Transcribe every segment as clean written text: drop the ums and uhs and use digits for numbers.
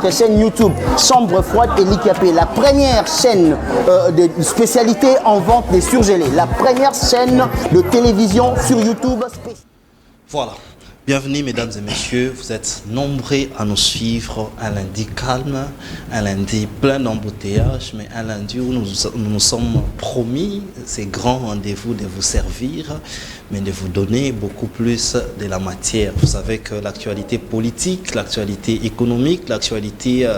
Notre chaîne YouTube, Chambre Froide et Likapé, la première chaîne de spécialité en vente des surgelés, la première chaîne de télévision sur YouTube. Voilà. Bienvenue mesdames et messieurs, vous êtes nombreux à nous suivre un lundi calme, un lundi plein d'embouteillages, mais un lundi où nous nous sommes promis ces grands rendez-vous de vous servir, mais de vous donner beaucoup plus de la matière. Vous savez que l'actualité politique, l'actualité économique, l'actualité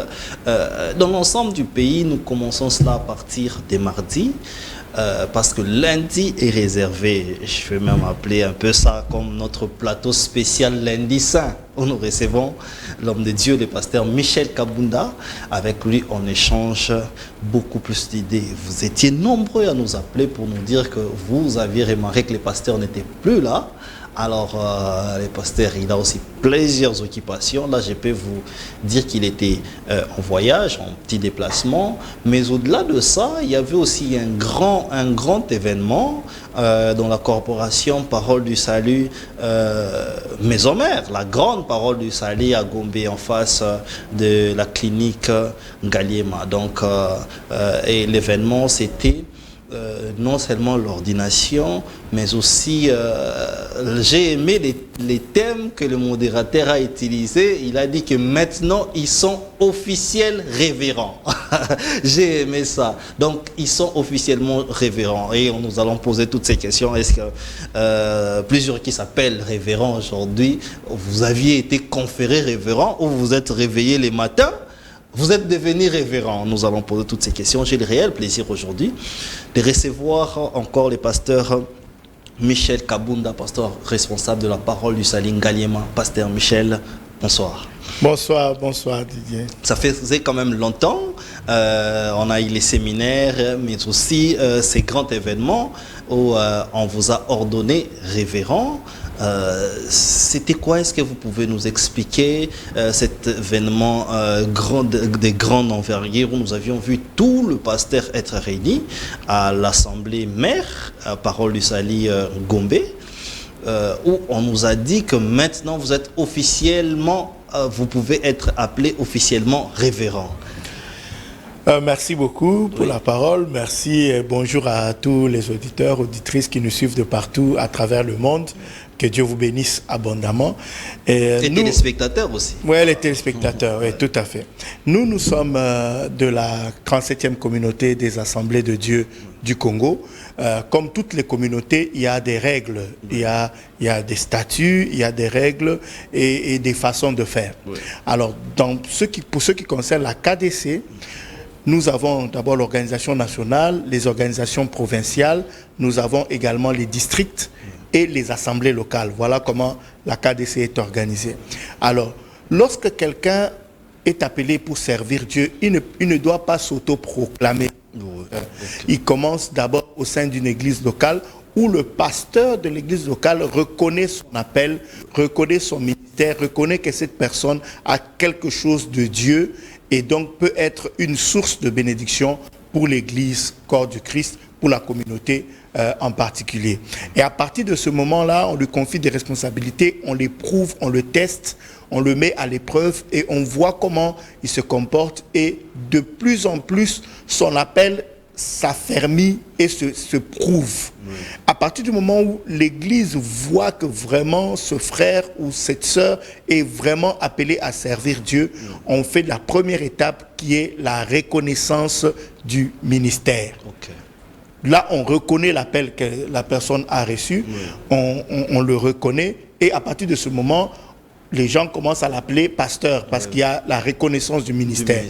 dans l'ensemble du pays, nous commençons cela à partir des mardis. Parce que lundi est réservé, je vais même appeler un peu ça comme notre plateau spécial lundi saint, où nous recevons l'homme de Dieu, le pasteur Michel Kabunda. Avec lui, on échange beaucoup plus d'idées. Vous étiez nombreux à nous appeler pour nous dire que vous aviez remarqué que le pasteur n'était plus là. Alors, le pasteur, il a aussi plusieurs occupations. Là, je peux vous dire qu'il était en voyage, en petit déplacement. Mais au-delà de ça, il y avait aussi un grand événement dans la corporation Parole du Salut Maison Mère, la grande Parole du Salut à Gombe, en face de la clinique Ngaliema. Donc, et l'événement, c'était non seulement l'ordination, mais aussi j'ai aimé les thèmes que le modérateur a utilisés. Il a dit que maintenant ils sont officiels révérends. J'ai aimé ça. Donc ils sont officiellement révérends et nous allons poser toutes ces questions. Est-ce que plusieurs qui s'appellent révérends aujourd'hui, vous aviez été conféré révérend ou vous êtes réveillé les matins? Vous êtes devenu révérend. Nous allons poser toutes ces questions. J'ai le réel plaisir aujourd'hui de recevoir encore le pasteur Michel Kabunda, pasteur responsable de la Parole du Salut Ngaliema. Pasteur Michel, bonsoir. Bonsoir Didier. Ça faisait quand même longtemps. On a eu les séminaires, mais aussi ces grands événements où on vous a ordonné révérend. C'était quoi? Est-ce que vous pouvez nous expliquer cet événement de grande envergure où nous avions vu tout le pasteur être réuni à l'Assemblée mère, à Parole du Salut Gombe, où on nous a dit que maintenant vous êtes officiellement, vous pouvez être appelé officiellement révérend. Merci beaucoup pour la parole. Merci et bonjour à tous les auditeurs, auditrices qui nous suivent de partout à travers le monde. Que Dieu vous bénisse abondamment. Et les téléspectateurs aussi. Oui, les téléspectateurs, oui, tout à fait. Nous sommes de la 37e communauté des Assemblées de Dieu du Congo. Comme toutes les communautés, il y a des règles, il y a des statuts, il y a des règles et des façons de faire. Oui. Alors, pour ce qui concerne la KDC, nous avons d'abord l'organisation nationale, les organisations provinciales, nous avons également les districts et les assemblées locales. Voilà comment la KDC est organisée. Alors, lorsque quelqu'un est appelé pour servir Dieu, il ne doit pas s'autoproclamer. Il commence d'abord au sein d'une église locale où le pasteur de l'église locale reconnaît son appel, reconnaît son ministère, reconnaît que cette personne a quelque chose de Dieu et donc peut être une source de bénédiction pour l'église, corps du Christ, pour la communauté en particulier. Et à partir de ce moment-là, on lui confie des responsabilités, on les prouve, on le teste, on le met à l'épreuve et on voit comment il se comporte et de plus en plus, son appel s'affermit et se prouve. Oui. À partir du moment où l'Église voit que vraiment ce frère ou cette sœur est vraiment appelé à servir Dieu, oui, on fait la première étape qui est la reconnaissance du ministère. Okay. Là, on reconnaît l'appel que la personne a reçu, oui, on le reconnaît et à partir de ce moment, les gens commencent à l'appeler pasteur parce qu'il y a la reconnaissance du ministère.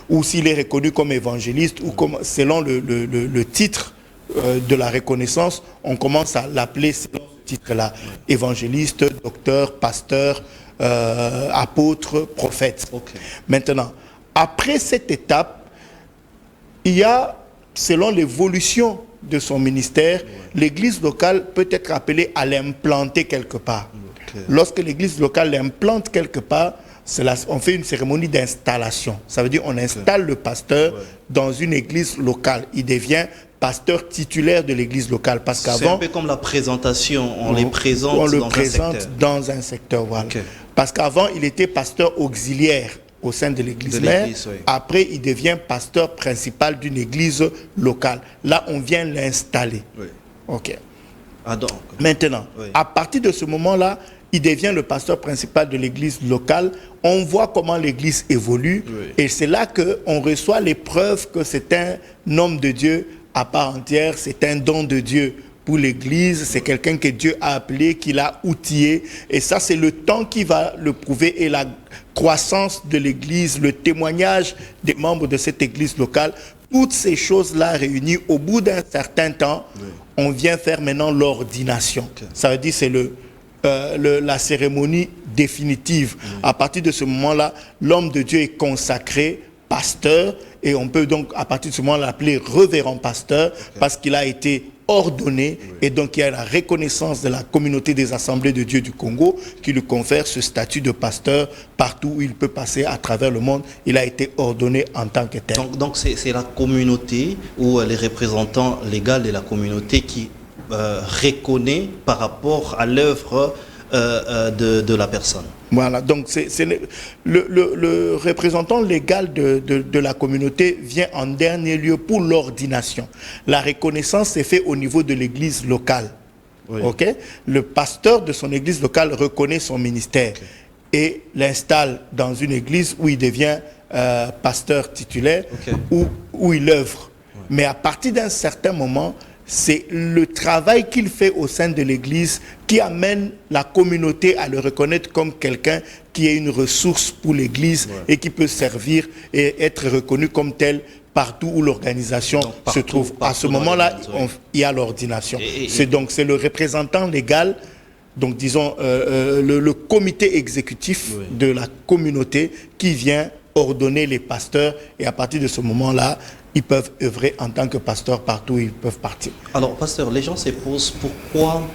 Ou s'il est reconnu comme évangéliste ou comme, selon le titre de la reconnaissance, on commence à l'appeler selon ce titre-là. Évangéliste, docteur, pasteur, apôtre, prophète. Okay. Maintenant, après cette étape, il y a, selon l'évolution de son ministère, l'église locale peut être appelée à l'implanter quelque part. Lorsque l'église locale l'implante quelque part, on fait une cérémonie d'installation. Ça veut dire qu'on installe le pasteur dans une église locale. Il devient pasteur titulaire de l'église locale. Parce qu'avant, c'est un peu comme la présentation, on les présente dans un secteur. Voilà. Okay. Parce qu'avant, il était pasteur auxiliaire au sein de l'église De mère. l'église, oui. Après, il devient pasteur principal d'une église locale. Là, on vient l'installer. Oui. OK. Ah, donc. Maintenant, Oui. à partir de ce moment-là, il devient le pasteur principal de l'église locale. On voit comment l'église évolue. Oui. Et c'est là qu'on reçoit les preuves que c'est un homme de Dieu à part entière. C'est un don de Dieu pour l'église. C'est quelqu'un que Dieu a appelé, qu'il a outillé. Et ça, c'est le temps qui va le prouver. Et la croissance de l'église, le témoignage des membres de cette église locale, toutes ces choses-là réunies, au bout d'un certain temps, on vient faire maintenant l'ordination. Okay. Ça veut dire c'est la cérémonie définitive. À partir de ce moment-là, l'homme de Dieu est consacré pasteur et on peut donc à partir de ce moment-là l'appeler révérend pasteur parce qu'il a été ordonné et donc il y a la reconnaissance de la communauté des assemblées de Dieu du Congo qui lui confère ce statut de pasteur partout où il peut passer à travers le monde. Il a été ordonné en tant que tel. Donc c'est la communauté ou les représentants légaux de la communauté qui reconnaît par rapport à l'œuvre de la personne. Voilà, donc c'est le représentant légal de la communauté vient en dernier lieu pour l'ordination. La reconnaissance est faite au niveau de l'église locale. Oui. Ok? Le pasteur de son église locale reconnaît son ministère et l'installe dans une église où il devient pasteur titulaire, où il œuvre. Mais à partir d'un certain moment, c'est le travail qu'il fait au sein de l'église qui amène la communauté à le reconnaître comme quelqu'un qui est une ressource pour l'église et qui peut servir et être reconnu comme tel partout où l'organisation se trouve. À ce moment-là, il y a l'ordination. C'est le représentant légal, donc disons le comité exécutif de la communauté qui vient ordonner les pasteurs et à partir de ce moment-là, ils peuvent œuvrer en tant que pasteur partout où ils peuvent partir. Alors, pasteur, les gens se posent pourquoi,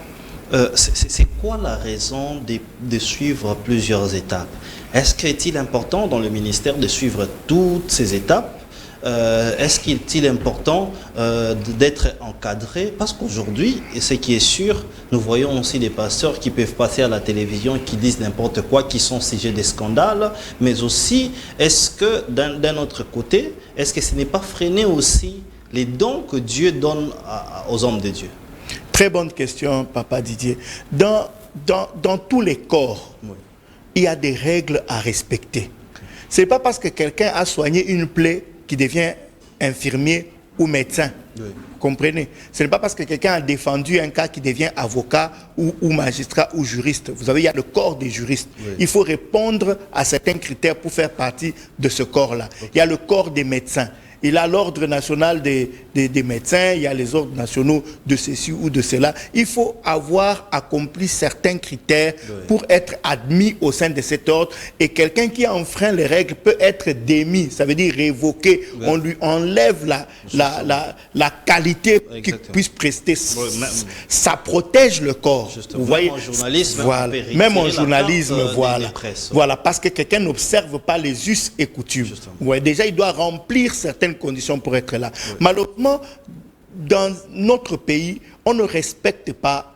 c'est quoi la raison de suivre plusieurs étapes? Est-ce qu'il est important dans le ministère de suivre toutes ces étapes? Est-ce qu'il est important d'être encadré? Parce qu'aujourd'hui, et ce qui est sûr, nous voyons aussi des pasteurs qui peuvent passer à la télévision, qui disent n'importe quoi, qui sont sujets des scandales, mais aussi, est-ce que d'un autre côté, est-ce que ce n'est pas freiner aussi les dons que Dieu donne aux hommes de Dieu? Très bonne question, Papa Didier. Dans tous les corps, il y a des règles à respecter. Ce n'est pas parce que quelqu'un a soigné une plaie qui devient infirmier ou médecin. Comprenez? Ce n'est pas parce que quelqu'un a défendu un cas qui devient avocat ou magistrat ou juriste. Vous savez, il y a le corps des juristes. Il faut répondre à certains critères pour faire partie de ce corps-là. Il y a le corps des médecins. Il y a l'ordre national des médecins, il y a les ordres nationaux de ceci ou de cela. Il faut avoir accompli certains critères pour être admis au sein de cet ordre. Et quelqu'un qui enfreint les règles peut être démis, ça veut dire révoqué. On lui enlève la qualité qu'il puisse prester. Ça protège le corps. Vous voyez, même en journalisme, voilà, parce que quelqu'un n'observe pas les us et coutumes. Déjà, il doit remplir certaines conditions pour être là. Malheureusement, dans notre pays, on ne respecte pas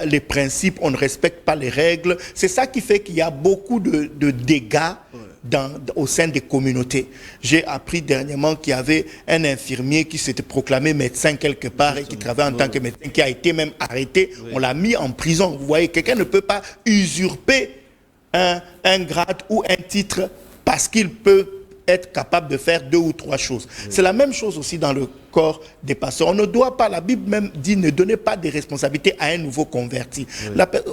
les principes, on ne respecte pas les règles. C'est ça qui fait qu'il y a beaucoup de dégâts au sein des communautés. J'ai appris dernièrement qu'il y avait un infirmier qui s'était proclamé médecin quelque part et qui travaillait en tant que médecin, qui a été même arrêté. On l'a mis en prison. Vous voyez, quelqu'un ne peut pas usurper un grade ou un titre parce qu'il peut être capable de faire 2 ou 3 choses. C'est la même chose aussi dans le corps des pasteurs. On ne doit pas, la Bible même dit, ne donnez pas de responsabilité à un nouveau converti.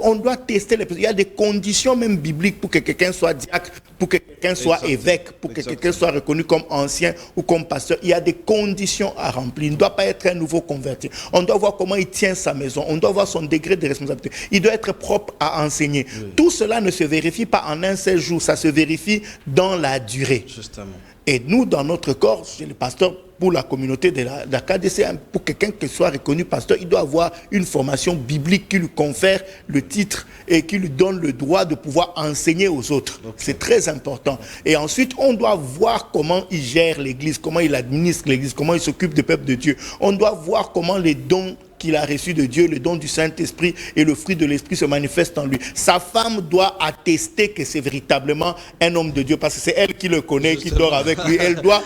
On doit tester les personnes. Il y a des conditions même bibliques pour que quelqu'un soit diacre, pour que quelqu'un soit évêque, pour que quelqu'un soit reconnu comme ancien ou comme pasteur. Il y a des conditions à remplir. Il ne doit pas être un nouveau converti. On doit voir comment il tient sa maison. On doit voir son degré de responsabilité. Il doit être propre à enseigner. Tout cela ne se vérifie pas en un seul jour. Ça se vérifie dans la durée. Justement. Et nous, dans notre corps, chez les pasteurs, pour la communauté de la KDC, pour quelqu'un qui soit reconnu pasteur, il doit avoir une formation biblique qui lui confère le titre et qui lui donne le droit de pouvoir enseigner aux autres. C'est très important. Et ensuite, on doit voir comment il gère l'église, comment il administre l'église, comment il s'occupe du peuple de Dieu. On doit voir comment les dons qu'il a reçu de Dieu, le don du Saint-Esprit et le fruit de l'Esprit se manifeste en lui. Sa femme doit attester que c'est véritablement un homme de Dieu parce que c'est elle qui le connaît, qui dort avec lui. Elle doit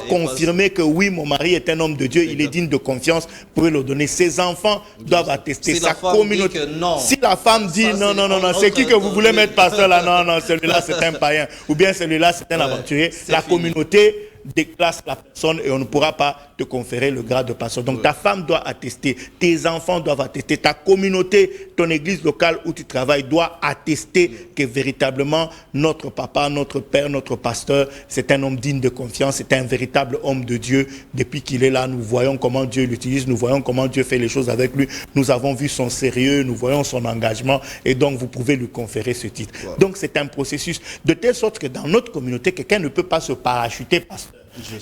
confirmer que oui, mon mari est un homme de Dieu, il est digne de confiance, vous pouvez le donner. Ses enfants doivent attester, sa communauté. Si la femme dit non, c'est qui que vous voulez mettre pasteur là? Non, celui-là c'est un païen, ou bien celui-là c'est un aventurier. La communauté déclasse la personne et on ne pourra pas te conférer le grade de pasteur. Donc ta femme doit attester, tes enfants doivent attester, ta communauté, ton église locale où tu travailles doit attester que véritablement notre papa, notre père, notre pasteur, c'est un homme digne de confiance, c'est un véritable homme de Dieu. Depuis qu'il est là, nous voyons comment Dieu l'utilise, nous voyons comment Dieu fait les choses avec lui, nous avons vu son sérieux, nous voyons son engagement et donc vous pouvez lui conférer ce titre. Wow. Donc c'est un processus de telle sorte que dans notre communauté, quelqu'un ne peut pas se parachuter pasteur.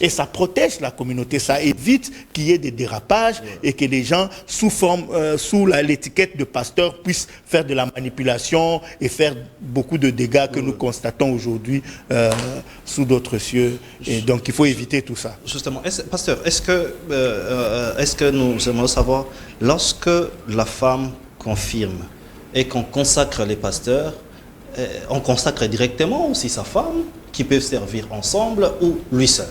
Et ça protège la communauté, ça évite qu'il y ait des dérapages et que les gens, sous l'étiquette de pasteur, puissent faire de la manipulation et faire beaucoup de dégâts que nous constatons aujourd'hui sous d'autres cieux. Et donc il faut éviter tout ça. Justement, pasteur, est-ce que nous aimerions savoir, lorsque la femme confirme et qu'on consacre les pasteurs, on consacre directement aussi sa femme, qui peuvent servir ensemble ou lui seul?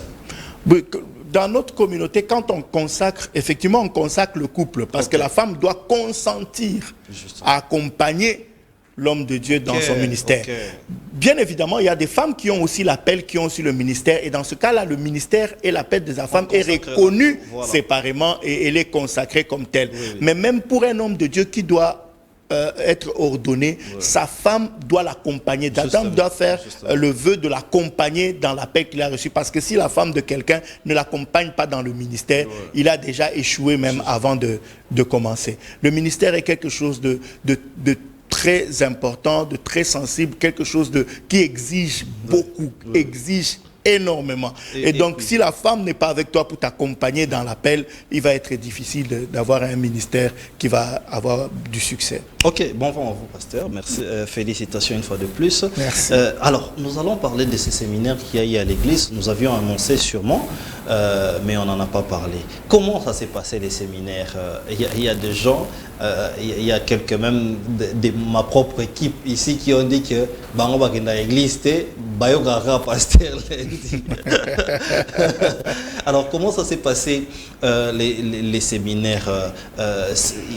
Dans notre communauté, quand on consacre, effectivement, on consacre le couple parce que la femme doit consentir à accompagner l'homme de Dieu dans son ministère. Bien évidemment, il y a des femmes qui ont aussi l'appel, qui ont aussi le ministère. Et dans ce cas-là, le ministère et l'appel de la femme est reconnu séparément et elle est consacrée comme tel. Mais même pour un homme de Dieu qui doit être ordonné, sa femme doit l'accompagner. Adam doit faire le vœu de l'accompagner dans l'appel qu'il a reçu. Parce que si la femme de quelqu'un ne l'accompagne pas dans le ministère, il a déjà échoué même avant de commencer. Le ministère est quelque chose de très important, de très sensible, quelque chose qui exige beaucoup, exige énormément. Et donc, si la femme n'est pas avec toi pour t'accompagner dans l'appel, il va être difficile d'avoir un ministère qui va avoir du succès. Ok, bon vent à vous, pasteur. Merci. Félicitations une fois de plus. Merci. Alors, nous allons parler de ces séminaires qu'il y a eu à l'église. Nous avions annoncé sûrement, mais on n'en a pas parlé. Comment ça s'est passé, les séminaires? Il y a des gens, il y a quelques même de ma propre équipe ici qui ont dit que on va dans l'église, pasteur. Alors, comment ça s'est passé, les séminaires?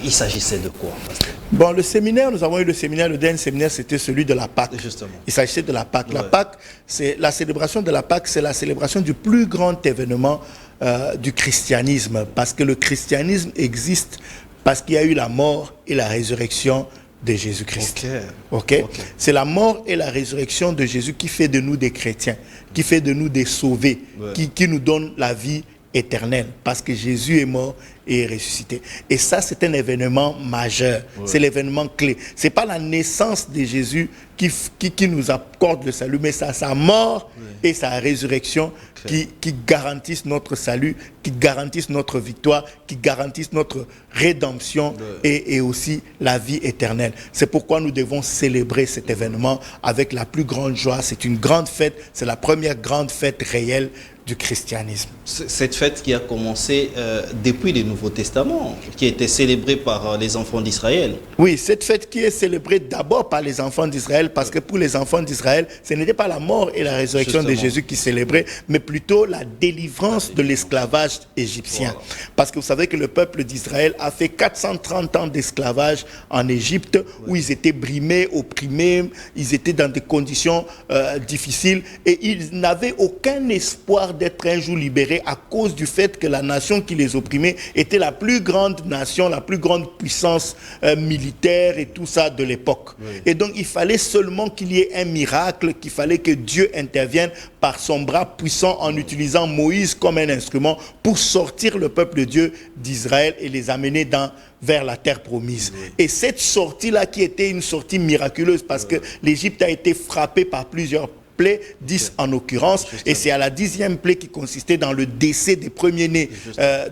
Il s'agissait de quoi, pasteur? Bon, le séminaire, nous avons eu le séminaire, le dernier séminaire, c'était celui de la Pâque. Justement. Il s'agissait de la Pâque. La Pâque, c'est la célébration de la Pâque, c'est la célébration du plus grand événement du christianisme. Parce que le christianisme existe parce qu'il y a eu la mort et la résurrection de Jésus-Christ. Okay. C'est la mort et la résurrection de Jésus qui fait de nous des chrétiens, qui fait de nous des sauvés, qui nous donne la vie éternelle, parce que Jésus est mort et est ressuscité. Et ça, c'est un événement majeur. C'est l'événement clé. C'est pas la naissance de Jésus qui nous accorde le salut, mais ça, sa mort et sa résurrection qui garantissent notre salut, qui garantissent notre victoire, qui garantissent notre rédemption et aussi la vie éternelle. C'est pourquoi nous devons célébrer cet événement avec la plus grande joie. C'est une grande fête, c'est la première grande fête réelle du christianisme. Cette fête qui a commencé depuis le Nouveau Testament, qui a été célébrée par les enfants d'Israël. Oui, cette fête qui est célébrée d'abord par les enfants d'Israël, parce que pour les enfants d'Israël, ce n'était pas la mort et la résurrection de Jésus qui célébraient, mais plutôt la délivrance de l'esclavage égyptien. Parce que vous savez que le peuple d'Israël a fait 430 ans d'esclavage en Égypte, où ils étaient brimés, opprimés, ils étaient dans des conditions difficiles, et ils n'avaient aucun espoir d'être un jour libérés à cause du fait que la nation qui les opprimait était la plus grande nation, la plus grande puissance militaire et tout ça de l'époque. Et donc il fallait seulement qu'il y ait un miracle, qu'il fallait que Dieu intervienne par son bras puissant en utilisant Moïse comme un instrument pour sortir le peuple de Dieu d'Israël et les amener vers la terre promise. Et cette sortie-là qui était une sortie miraculeuse parce que l'Égypte a été frappée par plusieurs plaies, 10 en l'occurrence, et c'est à la 10e plaie qui consistait dans le décès des premiers-nés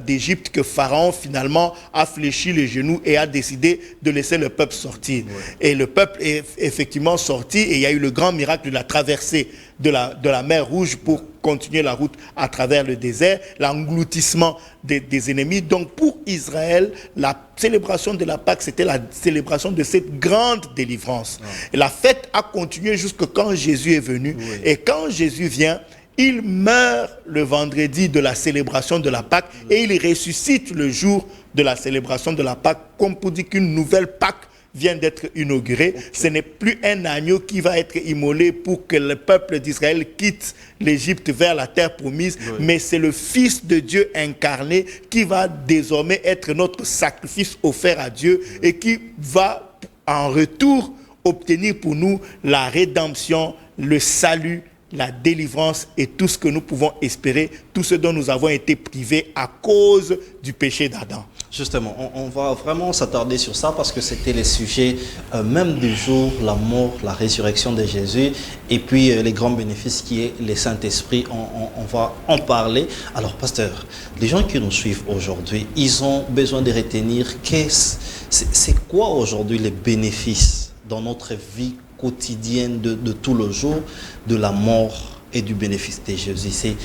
d'Égypte que Pharaon finalement a fléchi les genoux et a décidé de laisser le peuple sortir. Et le peuple est effectivement sorti et il y a eu le grand miracle de la traversée de la mer Rouge pour continuer la route à travers le désert, l'engloutissement des ennemis. Donc pour Israël, la célébration de la Pâque, c'était la célébration de cette grande délivrance. Et la fête a continué jusqu'à quand Jésus est venu. Oui. Et quand Jésus vient, il meurt le vendredi de la célébration de la Pâque et il ressuscite le jour de la célébration de la Pâque, comme pour dire qu'une nouvelle Pâque vient d'être inaugurée. Okay. Ce n'est plus un agneau qui va être immolé pour que le peuple d'Israël quitte l'Égypte vers la terre promise, oui. Mais c'est le Fils de Dieu incarné qui va désormais être notre sacrifice offert à Dieu, oui. Et qui va en retour obtenir pour nous la rédemption, le salut, la délivrance et tout ce que nous pouvons espérer, tout ce dont nous avons été privés à cause du péché d'Adam. Justement, on va vraiment s'attarder sur ça parce que c'était les sujets même du jour, la mort, la résurrection de Jésus et puis les grands bénéfices qui est le Saint-Esprit. On va en parler. Alors, pasteur, les gens qui nous suivent aujourd'hui, ils ont besoin de retenir c'est quoi aujourd'hui les bénéfices dans notre vie quotidienne de tout le jour de la mort et du bénéfice de Jésus. C'est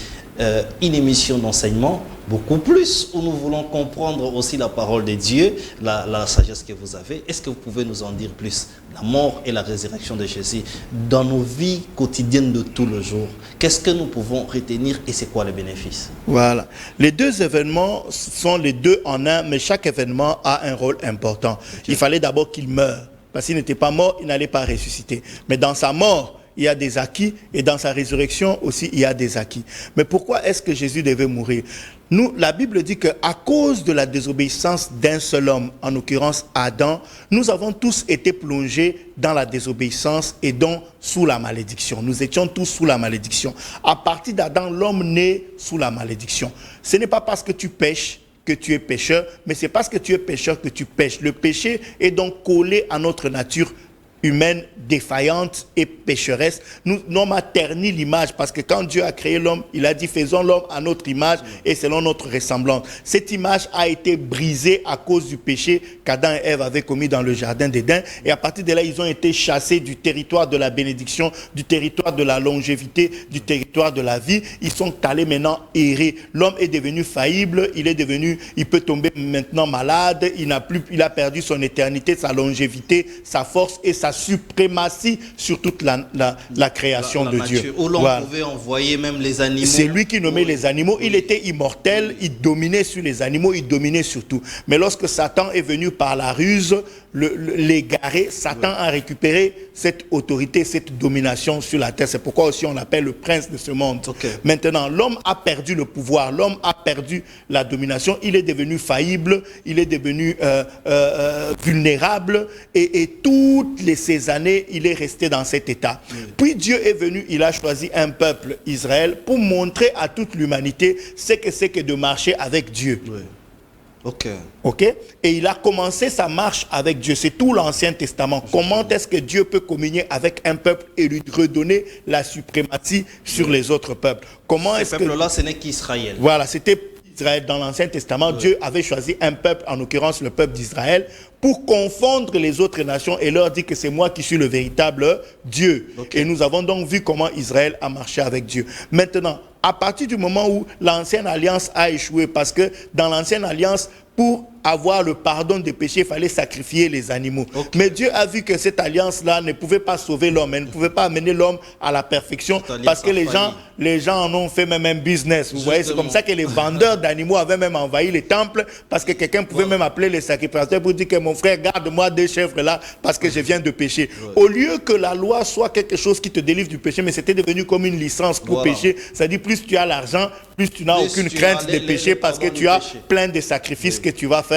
une émission d'enseignement beaucoup plus où nous voulons comprendre aussi la parole de Dieu, la sagesse que vous avez. Est-ce que vous pouvez nous en dire plus? La mort et la résurrection de Jésus dans nos vies quotidiennes de tout le jour. Qu'est-ce que nous pouvons retenir et c'est quoi les bénéfices? Voilà. Les deux événements sont les deux en un, mais chaque événement a un rôle important. Okay. Il fallait d'abord qu'il meure. Parce qu'il n'était pas mort, il n'allait pas ressusciter. Mais dans sa mort, il y a des acquis et dans sa résurrection aussi, il y a des acquis. Mais pourquoi est-ce que Jésus devait mourir? Nous, la Bible dit qu'à cause de la désobéissance d'un seul homme, en l'occurrence Adam, nous avons tous été plongés dans la désobéissance et donc sous la malédiction. Nous étions tous sous la malédiction. À partir d'Adam, l'homme naît sous la malédiction. Ce n'est pas parce que tu pêches que tu es pécheur, mais c'est parce que tu es pécheur que tu pêches. Le péché est donc collé à notre nature humaine défaillante et pécheresse. L'homme a terni l'image parce que quand Dieu a créé l'homme, il a dit faisons l'homme à notre image et selon notre ressemblance. Cette image a été brisée à cause du péché qu'Adam et Ève avaient commis dans le jardin d'Éden et à partir de là, ils ont été chassés du territoire de la bénédiction, du territoire de la longévité, du territoire de la vie. Ils sont allés maintenant errer. L'homme est devenu faillible, il peut tomber maintenant malade, il a perdu son éternité, sa longévité, sa force et sa suprématie sur toute la création de nature, Dieu. Où l'on pouvait envoyer même les animaux. C'est lui qui nommait les animaux. Il était immortel, il dominait sur les animaux, il dominait sur tout. Mais lorsque Satan est venu par la ruse l'égarer, Satan a récupéré cette autorité, cette domination sur la terre. C'est pourquoi aussi on l'appelle le prince de ce monde. Okay. Maintenant, l'homme a perdu le pouvoir, l'homme a perdu la domination, il est devenu faillible, il est devenu vulnérable et toutes ces années, il est resté dans cet état. Puis Dieu est venu, il a choisi un peuple, Israël, pour montrer à toute l'humanité ce que c'est que de marcher avec Dieu. Ok. Et il a commencé sa marche avec Dieu. C'est tout l'Ancien Testament. Comment est-ce que Dieu peut communier avec un peuple et lui redonner la suprématie sur les autres peuples? Comment est-ce que... Ce peuple-là, ce n'est qu'Israël. Voilà, c'était Israël. Dans l'Ancien Testament, Dieu avait choisi un peuple, en l'occurrence le peuple d'Israël, pour confondre les autres nations et leur dire que c'est moi qui suis le véritable Dieu. Et nous avons donc vu comment Israël a marché avec Dieu. Maintenant, à partir du moment où l'ancienne alliance a échoué, parce que dans l'ancienne alliance, pour avoir le pardon des péchés, il fallait sacrifier les animaux. Mais Dieu a vu que cette alliance-là ne pouvait pas sauver l'homme, elle ne pouvait pas amener l'homme à la perfection, parce que les gens en ont fait même un business. Vous voyez, c'est comme ça que les vendeurs d'animaux avaient même envahi les temples, parce que quelqu'un pouvait même appeler les sacrificateurs pour dire que mon frère, garde-moi des chèvres là, parce que je viens de pécher. Au lieu que la loi soit quelque chose qui te délivre du péché, mais c'était devenu comme une licence pour pécher. C'est-à-dire, plus tu as l'argent, plus tu n'as aucune crainte de pécher, parce que tu as plein de sacrifices que tu vas faire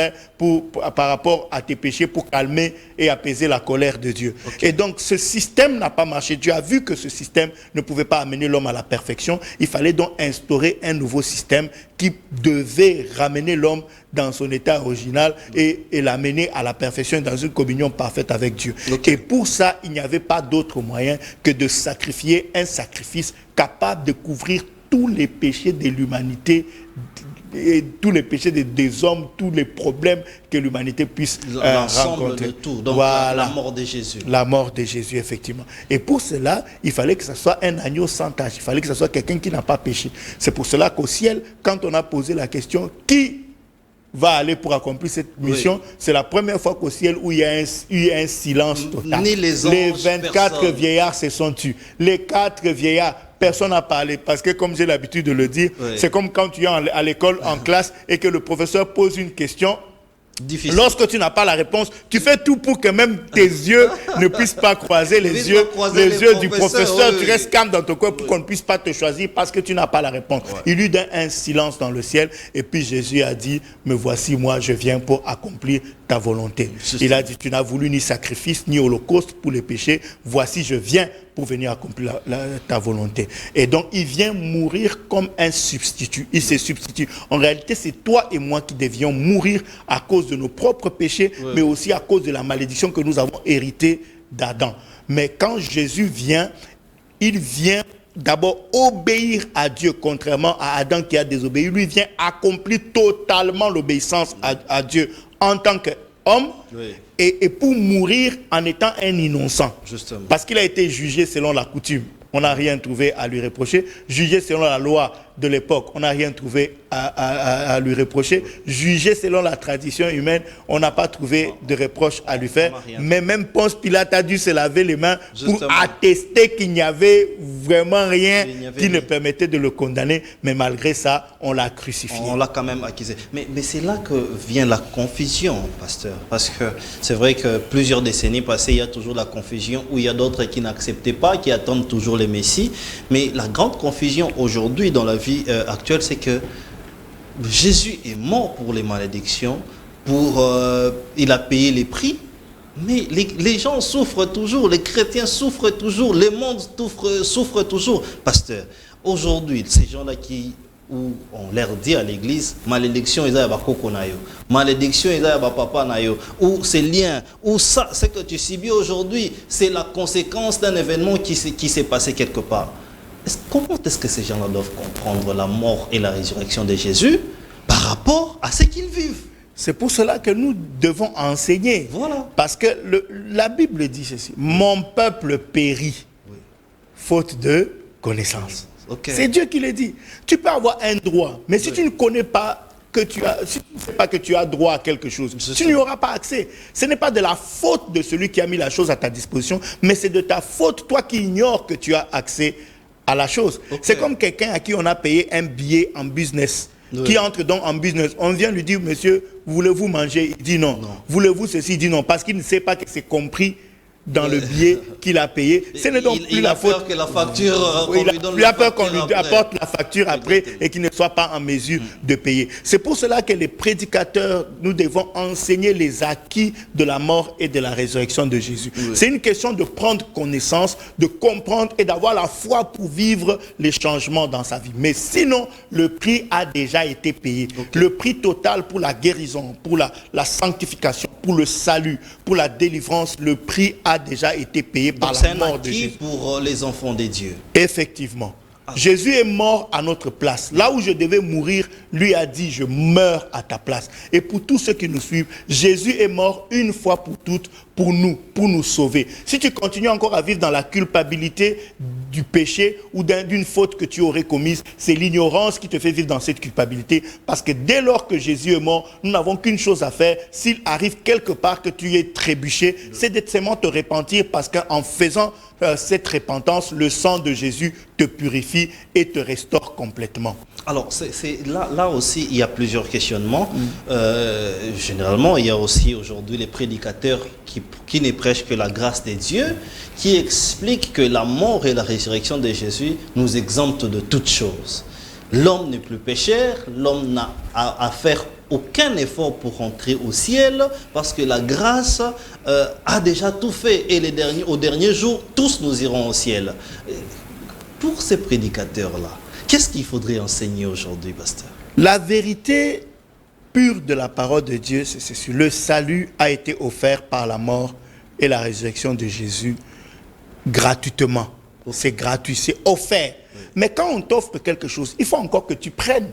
par rapport à tes péchés pour calmer et apaiser la colère de Dieu. Et donc ce système n'a pas marché. Dieu a vu que ce système ne pouvait pas amener l'homme à la perfection. Il fallait donc instaurer un nouveau système qui devait ramener l'homme dans son état original et l'amener à la perfection et dans une communion parfaite avec Dieu. Et pour ça, il n'y avait pas d'autre moyen que de sacrifier un sacrifice capable de couvrir tous les péchés de l'humanité tous les péchés des hommes, tous les problèmes que l'humanité puisse rencontrer. De tout. Donc voilà. la mort de Jésus. La mort de Jésus, effectivement. Et pour cela, il fallait que ce soit un agneau sans tache. Il fallait que ce soit quelqu'un qui n'a pas péché. C'est pour cela qu'au ciel, quand on a posé la question, qui va aller pour accomplir cette mission, c'est la première fois qu'au ciel où il y a un silence total. Ni les anges, les 24 personne. vieillards se sont tus. Les 4 vieillards, personne n'a parlé. Parce que comme j'ai l'habitude de le dire, c'est comme quand tu es à l'école, en classe, et que le professeur pose une question. Difficile. Lorsque tu n'as pas la réponse, tu fais tout pour que même tes yeux ne puissent pas croiser les yeux du professeur. Tu restes calme dans ton corps pour qu'on ne puisse pas te choisir parce que tu n'as pas la réponse. Il y eut un silence dans le ciel et puis Jésus a dit, me voici, moi je viens pour accomplir ta volonté. Il a dit, tu n'as voulu ni sacrifice ni holocauste pour les péchés, voici je viens pour venir accomplir ta volonté. Et donc il vient mourir comme un substitut. Il se substitue. En réalité, c'est toi et moi qui devions mourir à cause de nos propres péchés, mais aussi à cause de la malédiction que nous avons héritée d'Adam. Mais quand Jésus vient, il vient d'abord obéir à Dieu, contrairement à Adam qui a désobéi. Lui vient accomplir totalement l'obéissance à Dieu en tant qu'homme et pour mourir en étant un innocent. Justement. Parce qu'il a été jugé selon la coutume. On n'a rien trouvé à lui reprocher. Jugé selon la loi de l'époque, on n'a rien trouvé à lui reprocher. Jugé selon la tradition humaine, on n'a pas trouvé de reproche à lui faire. Mais même Ponce Pilate a dû se laver les mains pour attester qu'il n'y avait vraiment rien qui ne permettait de le condamner. Mais malgré ça, on l'a crucifié. On l'a quand même accusé. Mais c'est là que vient la confusion, pasteur. Parce que c'est vrai que plusieurs décennies passées, il y a toujours la confusion où il y a d'autres qui n'acceptaient pas, qui attendent toujours les Messies. Mais la grande confusion aujourd'hui dans la vie actuelle, c'est que Jésus est mort pour les malédictions, il a payé les prix, mais les gens souffrent toujours, les chrétiens souffrent toujours, le monde souffre toujours. Pasteur, aujourd'hui, ces gens-là où on leur dit à l'église, malédiction, ils ont koko na yo, malédiction, ils ont papa na yo, ou ces liens, ou ça, ce que tu subis aujourd'hui, c'est la conséquence d'un événement qui s'est passé quelque part. Comment est-ce que ces gens-là doivent comprendre la mort et la résurrection de Jésus par rapport à ce qu'ils vivent? C'est pour cela que nous devons enseigner. Voilà. Parce que la Bible dit ceci. Mon peuple périt, faute de connaissance. C'est Dieu qui le dit. Tu peux avoir un droit, mais si tu ne connais pas si tu ne sais pas que tu as droit à quelque chose, tu n'y auras pas accès. Ce n'est pas de la faute de celui qui a mis la chose à ta disposition, mais c'est de ta faute, toi qui ignores que tu as accès à la chose. C'est comme quelqu'un à qui on a payé un billet en business, qui entre donc en business. On vient lui dire, monsieur, voulez-vous manger? Il dit non. Voulez-vous ceci? Il dit non, parce qu'il ne sait pas que c'est compris dans le billet qu'il a payé. Ce n'est donc plus la faute. Que la facture, il a peur qu'on lui apporte la facture après et qu'il ne soit pas en mesure de payer. C'est pour cela que les prédicateurs, nous devons enseigner les acquis de la mort et de la résurrection de Jésus. C'est une question de prendre connaissance, de comprendre et d'avoir la foi pour vivre les changements dans sa vie. Mais sinon, le prix a déjà été payé. Le prix total pour la guérison, pour la sanctification, pour le salut, pour la délivrance, le prix a déjà été payé par la mort de Jésus. Pour les enfants de Dieu. Effectivement. Jésus est mort à notre place. Là où je devais mourir, lui a dit, je meurs à ta place. Et pour tous ceux qui nous suivent, Jésus est mort une fois pour toutes pour nous sauver. Si tu continues encore à vivre dans la culpabilité du péché ou d'une faute que tu aurais commise, c'est l'ignorance qui te fait vivre dans cette culpabilité. Parce que dès lors que Jésus est mort, nous n'avons qu'une chose à faire. S'il arrive quelque part que tu es trébuché, c'est de seulement te repentir, parce qu'en faisant cette repentance, le sang de Jésus te purifie et te restaure complètement. Alors, là aussi, il y a plusieurs questionnements. Généralement, il y a aussi aujourd'hui les prédicateurs qui ne prêchent que la grâce de Dieu, qui expliquent que la mort et la résurrection de Jésus nous exemptent de toutes choses. L'homme n'est plus pécheur, l'homme n'a à faire aucun effort pour rentrer au ciel, parce que la grâce a déjà tout fait, et au dernier jour, tous nous irons au ciel. Pour ces prédicateurs-là, qu'est-ce qu'il faudrait enseigner aujourd'hui, pasteur? La vérité pure de la parole de Dieu, c'est ceci. Le salut a été offert par la mort et la résurrection de Jésus gratuitement. C'est gratuit, c'est offert. Mais quand on t'offre quelque chose, il faut encore que tu prennes.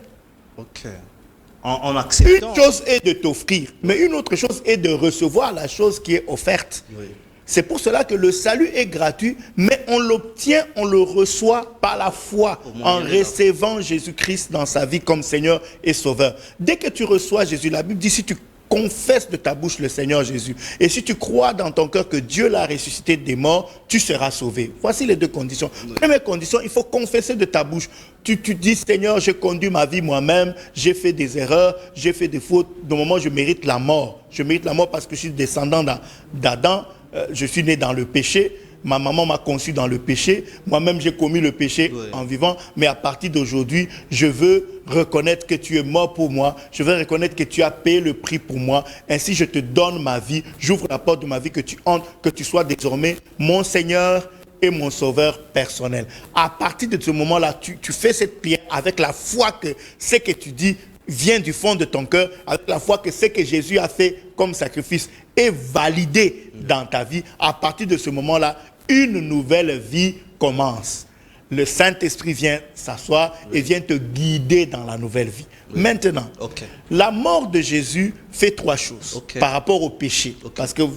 en acceptant. Une chose est de t'offrir, mais une autre chose est de recevoir la chose qui est offerte. Oui. C'est pour cela que le salut est gratuit, mais on l'obtient, on le reçoit par la foi, en recevant Jésus-Christ dans sa vie comme Seigneur et Sauveur. Dès que tu reçois Jésus, la Bible dit, si tu confesses de ta bouche le Seigneur Jésus, et si tu crois dans ton cœur que Dieu l'a ressuscité des morts, tu seras sauvé. Voici les deux conditions. Première condition, il faut confesser de ta bouche. Tu dis, Seigneur, j'ai conduit ma vie moi-même, j'ai fait des erreurs, j'ai fait des fautes. De moment, je mérite la mort. Je mérite la mort parce que je suis descendant d'Adam. Je suis né dans le péché, ma maman m'a conçu dans le péché, moi-même j'ai commis le péché en vivant, mais à partir d'aujourd'hui, je veux reconnaître que tu es mort pour moi, je veux reconnaître que tu as payé le prix pour moi, ainsi je te donne ma vie, j'ouvre la porte de ma vie, que tu entres, que tu sois désormais mon Seigneur et mon Sauveur personnel. À partir de ce moment-là, tu fais cette prière avec la foi que ce que tu dis vient du fond de ton cœur, avec la foi que ce que Jésus a fait comme sacrifice est validé dans ta vie. À partir de ce moment-là, une nouvelle vie commence. Le Saint-Esprit vient s'asseoir et vient te guider dans la nouvelle vie. Maintenant, la mort de Jésus fait trois choses par rapport au péché. Parce que vous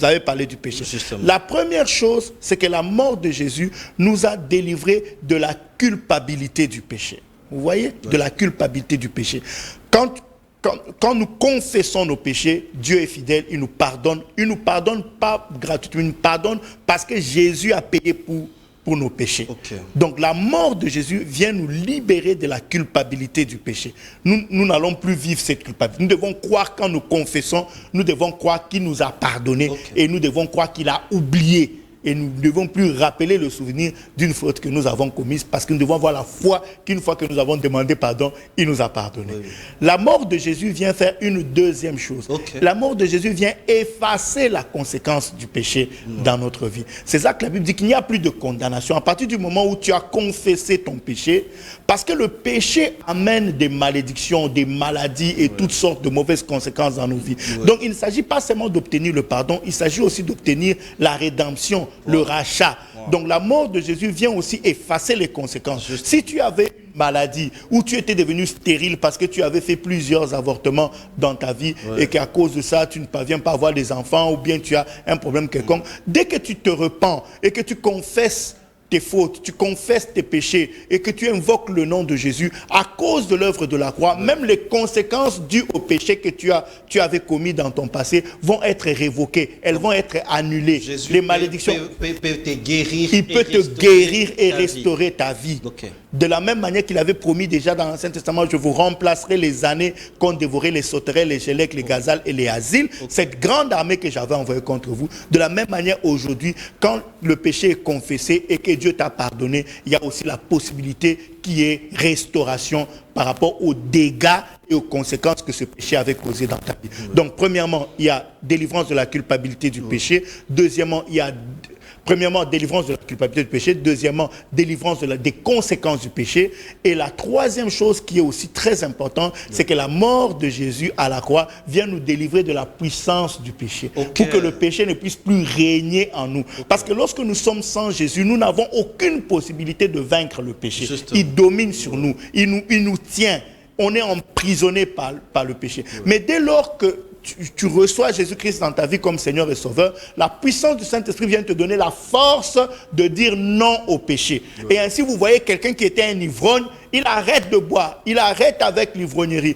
avez parlé du péché. Justement. La première chose, c'est que la mort de Jésus nous a délivrés de la culpabilité du péché. Vous voyez, de la culpabilité du péché. Quand nous confessons nos péchés, Dieu est fidèle, il nous pardonne. Il ne nous pardonne pas gratuitement, il nous pardonne parce que Jésus a payé pour nos péchés. Donc la mort de Jésus vient nous libérer de la culpabilité du péché. Nous n'allons plus vivre cette culpabilité. Nous devons croire, quand nous confessons, nous devons croire qu'il nous a pardonné et nous devons croire qu'il a oublié. Et nous ne devons plus rappeler le souvenir d'une faute que nous avons commise, parce que nous devons avoir la foi qu'une fois que nous avons demandé pardon, il nous a pardonné. La mort de Jésus vient faire une deuxième chose. La mort de Jésus vient effacer la conséquence du péché dans notre vie. C'est ça que la Bible dit, qu'il n'y a plus de condamnation. À partir du moment où tu as confessé ton péché, parce que le péché amène des malédictions, des maladies et toutes sortes de mauvaises conséquences dans nos vies. Donc il ne s'agit pas seulement d'obtenir le pardon, il s'agit aussi d'obtenir la rédemption, le rachat. Donc la mort de Jésus vient aussi effacer les conséquences. Si tu avais une maladie ou tu étais devenu stérile parce que tu avais fait plusieurs avortements dans ta vie et qu'à cause de ça tu ne parviens pas à avoir des enfants, ou bien tu as un problème quelconque, dès que tu te repens et que tu confesses tes fautes, tu confesses tes péchés et que tu invoques le nom de Jésus, à cause de l'œuvre de la croix, même les conséquences dues au péché que tu avais commis dans ton passé vont être révoquées, elles vont être annulées. Jésus les malédictions, peut te guérir, il peut te guérir et restaurer ta vie. De la même manière qu'il avait promis déjà dans l'Ancien Testament, je vous remplacerai les années qu'ont dévoré les sauterelles, les gélèques, les gazelles et les asiles. Cette grande armée que j'avais envoyée contre vous. De la même manière aujourd'hui, quand le péché est confessé et que Dieu t'a pardonné, il y a aussi la possibilité qui est restauration par rapport aux dégâts et aux conséquences que ce péché avait causé dans ta vie. Donc premièrement, il y a délivrance de la culpabilité du péché. Deuxièmement, il y a premièrement, délivrance de la culpabilité du péché. Deuxièmement, délivrance des conséquences du péché. Et la troisième chose qui est aussi très importante, c'est que la mort de Jésus à la croix vient nous délivrer de la puissance du péché. Pour que le péché ne puisse plus régner en nous. Parce que lorsque nous sommes sans Jésus, nous n'avons aucune possibilité de vaincre le péché. Il domine sur nous. Il nous tient. On est emprisonné par le péché. Mais dès lors que tu reçois Jésus-Christ dans ta vie comme Seigneur et Sauveur, la puissance du Saint-Esprit vient te donner la force de dire non au péché. Et ainsi, vous voyez quelqu'un qui était un ivrogne, il arrête de boire, il arrête avec l'ivrognerie.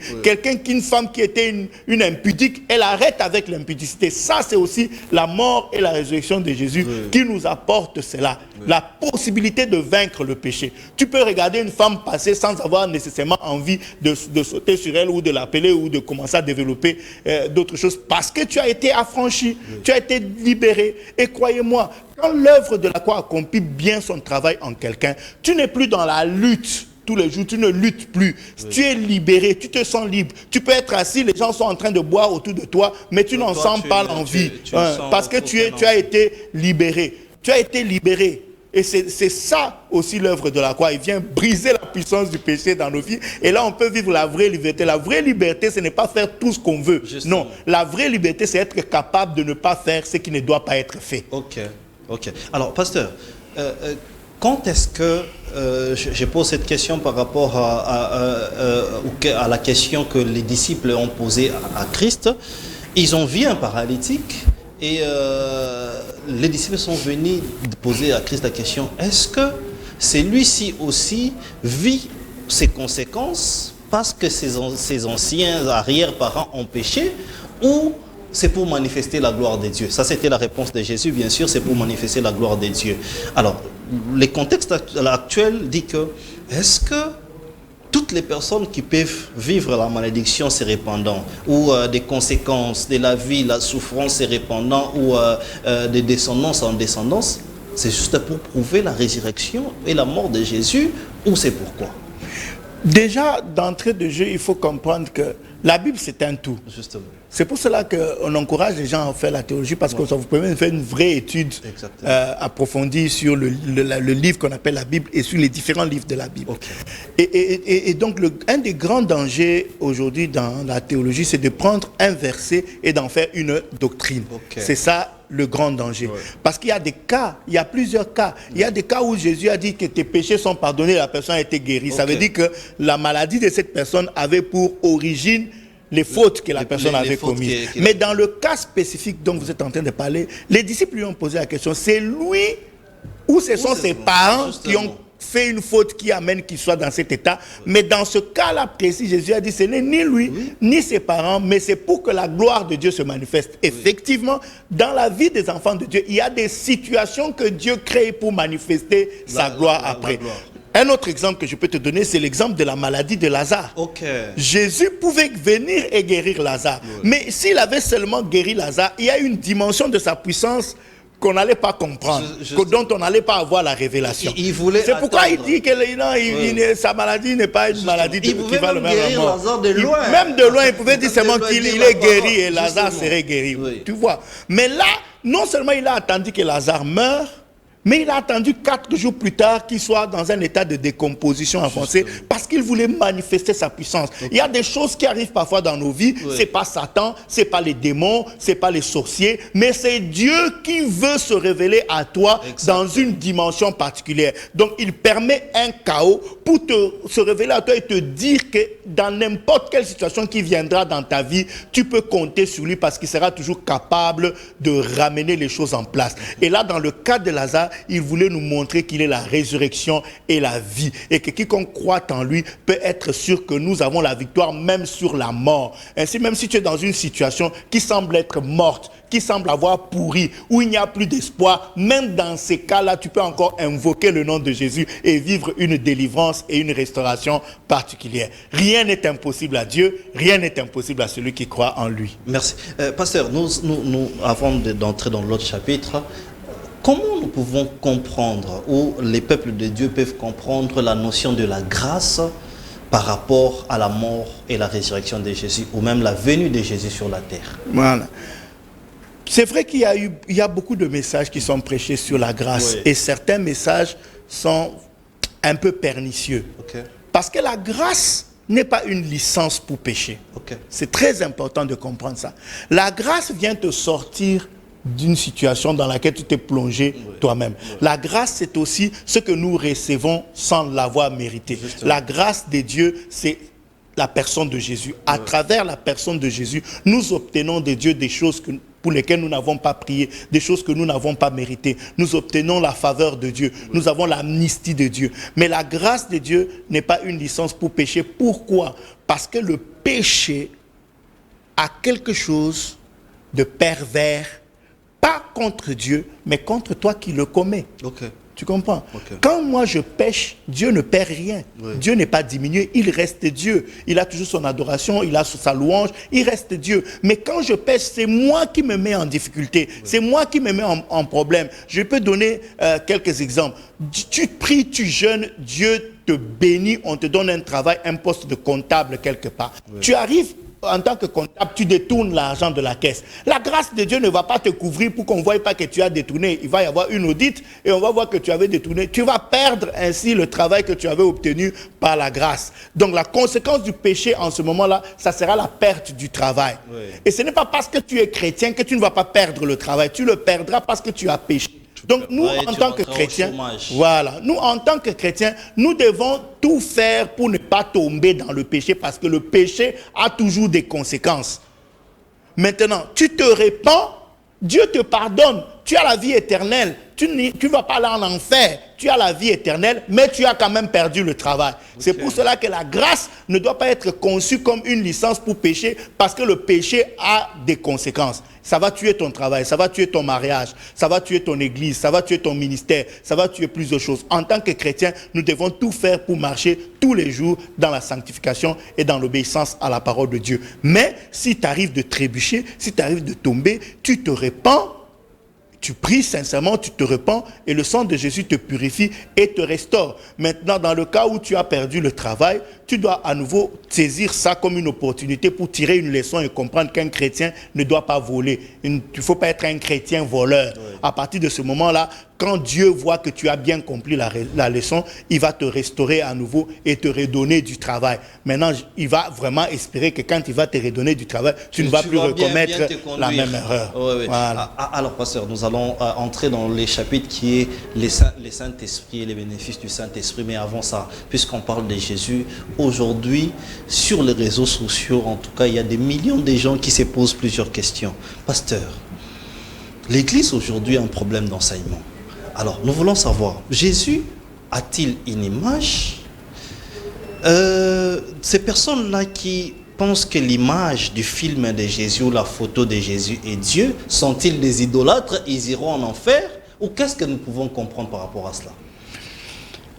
Une femme qui était une impudique, elle arrête avec l'impudicité. Ça, c'est aussi la mort et la résurrection de Jésus qui nous apporte cela. La possibilité de vaincre le péché. Tu peux regarder une femme passer sans avoir nécessairement envie de sauter sur elle ou de l'appeler ou de commencer à développer d'autres choses, parce que tu as été affranchi, tu as été libéré. Et croyez-moi, quand l'œuvre de la croix accomplit bien son travail en quelqu'un, tu n'es plus dans la lutte. Tous les jours, tu ne luttes plus. Tu es libéré, tu te sens libre. Tu peux être assis, les gens sont en train de boire autour de toi, mais tu n'en sens pas l'envie. Parce que tu as été libéré. Tu as été libéré. Et c'est ça aussi l'œuvre de la croix. Il vient briser la puissance du péché dans nos vies. Et là, on peut vivre la vraie liberté. La vraie liberté, ce n'est pas faire tout ce qu'on veut. Non, la vraie liberté, c'est être capable de ne pas faire ce qui ne doit pas être fait. Ok. Alors, pasteur, quand est-ce que, je pose cette question par rapport à la question que les disciples ont posée à Christ. Ils ont vu un paralytique et les disciples sont venus poser à Christ la question, est-ce que celui-ci aussi vit ses conséquences parce que ses anciens arrière-parents ont péché, ou c'est pour manifester la gloire de Dieu? Ça, c'était la réponse de Jésus, bien sûr, c'est pour manifester la gloire de Dieu. Alors, le contexte actuel dit que, est-ce que toutes les personnes qui peuvent vivre la malédiction se répandant, ou des conséquences de la vie, la souffrance se répandant, ou de descendance en descendance, c'est juste pour prouver la résurrection et la mort de Jésus, ou c'est pourquoi? Déjà, d'entrée de jeu, il faut comprendre que la Bible, c'est un tout. Justement. C'est pour cela qu'on encourage les gens à faire la théologie, parce que ça vous permet de faire une vraie étude approfondie sur le livre qu'on appelle la Bible et sur les différents livres de la Bible. Okay. Et donc, un des grands dangers aujourd'hui dans la théologie, c'est de prendre un verset et d'en faire une doctrine. Okay. C'est ça le grand danger. Ouais. Parce qu'il y a des cas, il y a plusieurs cas. Il y a des cas où Jésus a dit que tes péchés sont pardonnés, la personne a été guérie. Okay. Ça veut dire que la maladie de cette personne avait pour origine les fautes que la personne avait commises. Mais dans le cas spécifique dont vous êtes en train de parler, les disciples lui ont posé la question, c'est lui ou ce sont ses parents qui ont fait une faute qui amène qu'il soit dans cet état? Mais dans ce cas-là précis, Jésus a dit, ce n'est ni lui, ni ses parents, mais c'est pour que la gloire de Dieu se manifeste. Effectivement, dans la vie des enfants de Dieu, il y a des situations que Dieu crée pour manifester sa gloire après. Un autre exemple que je peux te donner, c'est l'exemple de la maladie de Lazare. Okay. Jésus pouvait venir et guérir Lazare. Mais s'il avait seulement guéri Lazare, il y a une dimension de sa puissance qu'on n'allait pas comprendre, dont on n'allait pas avoir la révélation. C'est pourquoi il dit que sa maladie n'est pas une maladie qui va le mettre à mort. Même de loin, il pouvait dire seulement qu'il est guéri et Lazare serait guéri. Tu vois. Mais là, non seulement il a attendu que Lazare meure, mais il a attendu 4 jours plus tard qu'il soit dans un état de décomposition avancée, parce qu'il voulait manifester sa puissance. Okay. Il y a des choses qui arrivent parfois dans nos vies, c'est pas Satan, c'est pas les démons, c'est pas les sorciers, mais c'est Dieu qui veut se révéler à toi dans une dimension particulière. Donc il permet un chaos pour se révéler à toi et te dire que dans n'importe quelle situation qui viendra dans ta vie, tu peux compter sur lui parce qu'il sera toujours capable de ramener les choses en place. Et là, dans le cas de Lazare, il voulait nous montrer qu'il est la résurrection et la vie. Et que quiconque croit en lui peut être sûr que nous avons la victoire même sur la mort. Ainsi, même si tu es dans une situation qui semble être morte, qui semble avoir pourri, où il n'y a plus d'espoir, même dans ces cas-là, tu peux encore invoquer le nom de Jésus et vivre une délivrance et une restauration particulière. Rien n'est impossible à Dieu, rien n'est impossible à celui qui croit en lui. Merci. Pasteur, nous avant d'entrer dans l'autre chapitre, comment nous pouvons comprendre, ou les peuples de Dieu peuvent comprendre la notion de la grâce par rapport à la mort et la résurrection de Jésus, ou même la venue de Jésus sur la terre? Voilà. C'est vrai qu'il y a beaucoup de messages qui sont prêchés sur la grâce, et certains messages sont un peu pernicieux. Parce que la grâce n'est pas une licence pour pécher. C'est très important de comprendre ça. La grâce vient te sortir d'une situation dans laquelle tu t'es plongé toi-même. La grâce, c'est aussi ce que nous recevons sans l'avoir mérité. La grâce de Dieu, c'est la personne de Jésus. À travers la personne de Jésus, nous obtenons de Dieu des choses pour lesquelles nous n'avons pas prié, des choses que nous n'avons pas méritées. Nous obtenons la faveur de Dieu. Nous avons l'amnistie de Dieu. Mais la grâce de Dieu n'est pas une licence pour pécher. Pourquoi? Parce que le péché a quelque chose de pervers, pas contre Dieu, mais contre toi qui le commets. Tu comprends? Quand moi je pêche, Dieu ne perd rien. Dieu n'est pas diminué, il reste Dieu. Il a toujours son adoration, il a sa louange, il reste Dieu. Mais quand je pêche, c'est moi qui me mets en difficulté. C'est moi qui me mets en problème. Je peux donner quelques exemples. Tu pries, tu jeûnes, Dieu te bénit, on te donne un travail, un poste de comptable quelque part. Tu arrives en tant que comptable, tu détournes l'argent de la caisse. La grâce de Dieu ne va pas te couvrir pour qu'on ne voie pas que tu as détourné. Il va y avoir une audite et on va voir que tu avais détourné. Tu vas perdre ainsi le travail que tu avais obtenu par la grâce. Donc la conséquence du péché en ce moment-là, ça sera la perte du travail. Et ce n'est pas parce que tu es chrétien que tu ne vas pas perdre le travail. Tu le perdras parce que tu as péché. Donc nous, Ouais, en tu tant que rentreras au chrétiens, chômage. voilà, nous en tant que chrétiens, nous devons tout faire pour ne pas tomber dans le péché parce que le péché a toujours des conséquences. Maintenant, tu te répands, Dieu te pardonne, tu as la vie éternelle, tu ne vas pas aller en enfer, tu as la vie éternelle, mais tu as quand même perdu le travail. C'est pour cela que la grâce ne doit pas être conçue comme une licence pour pécher, parce que le péché a des conséquences. Ça va tuer ton travail, ça va tuer ton mariage, ça va tuer ton église, ça va tuer ton ministère, ça va tuer plusieurs choses. En tant que chrétiens, nous devons tout faire pour marcher tous les jours dans la sanctification et dans l'obéissance à la parole de Dieu. Mais si tu arrives de trébucher, si tu arrives de tomber, tu te répands, tu pries sincèrement, tu te repens et le sang de Jésus te purifie et te restaure. Maintenant, dans le cas où tu as perdu le travail, tu dois à nouveau saisir ça comme une opportunité pour tirer une leçon et comprendre qu'un chrétien ne doit pas voler. Il ne faut pas être un chrétien voleur. Oui. À partir de ce moment-là, quand Dieu voit que tu as bien compris la leçon, il va te restaurer à nouveau et te redonner du travail. Maintenant, il va vraiment espérer que quand il va te redonner du travail, tu ne vas plus recommettre la même erreur. Oui, oui. Voilà. Alors, pasteur, nous allons entrer dans les chapitres qui est les Saint-Esprit et les bénéfices du Saint-Esprit. Mais avant ça, puisqu'on parle de Jésus, aujourd'hui, sur les réseaux sociaux, en tout cas, il y a des millions de gens qui se posent plusieurs questions. Pasteur, l'Église aujourd'hui a un problème d'enseignement. Alors, nous voulons savoir, Jésus a-t-il une image? Ces personnes-là qui pensent que l'image du film de Jésus ou la photo de Jésus est Dieu, sont-ils des idolâtres? Ils iront en enfer? Ou qu'est-ce que nous pouvons comprendre par rapport à cela?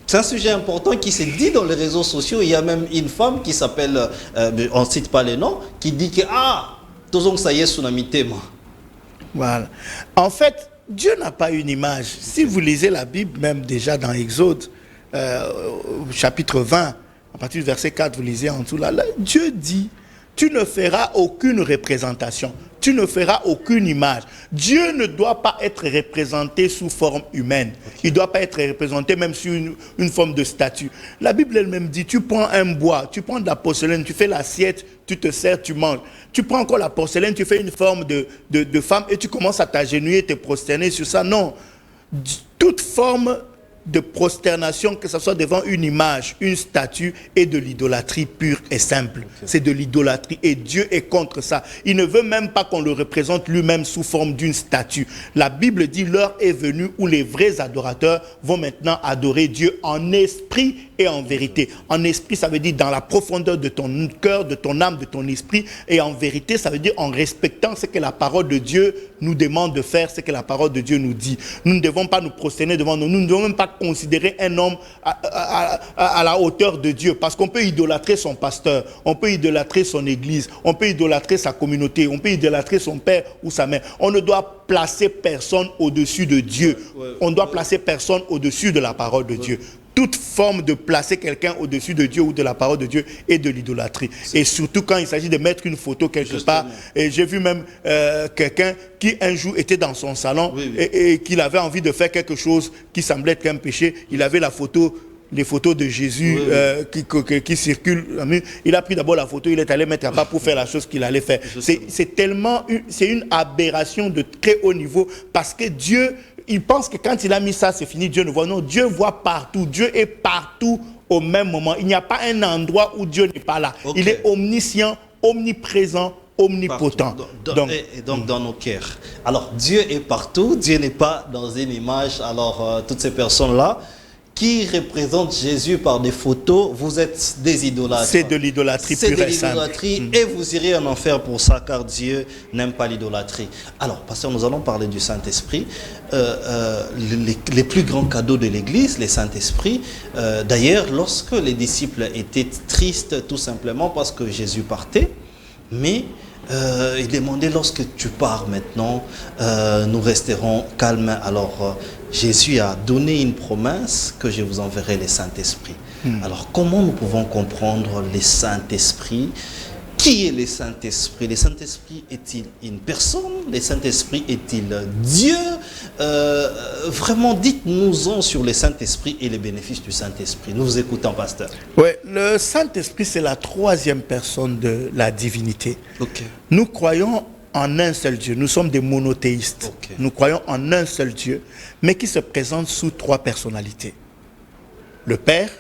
C'est un sujet important qui se dit dans les réseaux sociaux. Il y a même une femme qui s'appelle, on ne cite pas les noms, qui dit que, tout ça y est, tsunami tema. Voilà. En fait, Dieu n'a pas une image. Si vous lisez la Bible, même déjà dans Exode, chapitre 20, à partir du verset 4, vous lisez en dessous, là, Dieu dit, tu ne feras aucune représentation, tu ne feras aucune image. Dieu ne doit pas être représenté sous forme humaine. Il ne doit pas être représenté même sous une forme de statue. La Bible elle-même dit, tu prends un bois, tu prends de la porcelaine, tu fais l'assiette, tu te sers, tu manges. Tu prends encore la porcelaine, tu fais une forme de femme et tu commences à t'agenouiller, te prosterner sur ça. Non. Toute forme de prosternation, que ce soit devant une image, une statue, et de l'idolâtrie pure et simple. Okay. C'est de l'idolâtrie et Dieu est contre ça. Il ne veut même pas qu'on le représente lui-même sous forme d'une statue. La Bible dit, l'heure est venue où les vrais adorateurs vont maintenant adorer Dieu en esprit et en vérité. En esprit, ça veut dire dans la profondeur de ton cœur, de ton âme, de ton esprit, et en vérité, ça veut dire en respectant ce que la parole de Dieu nous demande de faire, ce que la parole de Dieu nous dit. Nous ne devons pas nous prosterner devant nous, nous ne devons même pas considérer un homme à la hauteur de Dieu, parce qu'on peut idolâtrer son pasteur, on peut idolâtrer son église, on peut idolâtrer sa communauté, on peut idolâtrer son père ou sa mère. On ne doit placer personne au-dessus de Dieu. On doit placer personne au-dessus de la parole de Dieu. Toute forme de placer quelqu'un au-dessus de Dieu ou de la parole de Dieu est de l'idolâtrie. Et surtout quand il s'agit de mettre une photo quelque part. Et j'ai vu même quelqu'un qui un jour était dans son salon et qu'il avait envie de faire quelque chose qui semblait être un péché. Il avait les photos de Jésus qui circulent. Il a pris d'abord la photo, il est allé mettre à part pour faire la chose qu'il allait faire. C'est une aberration de très haut niveau parce que Dieu, il pense que quand il a mis ça, c'est fini, Dieu ne voit. Non, Dieu voit partout. Dieu est partout au même moment. Il n'y a pas un endroit où Dieu n'est pas là. Okay. Il est omniscient, omniprésent, omnipotent. Donc dans nos cœurs. Alors Dieu est partout, Dieu n'est pas dans une image. Alors toutes ces personnes-là qui représentent Jésus par des photos, vous êtes des idolâtres. C'est de l'idolâtrie pure et simple. C'est de l'idolâtrie et vous irez en enfer pour ça, car Dieu n'aime pas l'idolâtrie. Alors, pasteur, nous allons parler du Saint-Esprit. Les plus grands cadeaux de l'Église, les Saint-Esprit. D'ailleurs, lorsque les disciples étaient tristes, tout simplement parce que Jésus partait, mais il demandait, lorsque tu pars maintenant, nous resterons calmes. Alors, Jésus a donné une promesse que je vous enverrai les Saint-Esprit. Alors, comment nous pouvons comprendre les Saint-Esprit? Qui est le Saint-Esprit? Le Saint-Esprit est-il une personne? Le Saint-Esprit est-il Dieu? Vraiment, dites-nous-en sur le Saint-Esprit et les bénéfices du Saint-Esprit. Nous vous écoutons, pasteur. Oui, le Saint-Esprit, c'est la troisième personne de la divinité. Okay. Nous croyons en un seul Dieu. Nous sommes des monothéistes. Ok. Nous croyons en un seul Dieu, mais qui se présente sous 3 personnalités. Le Père,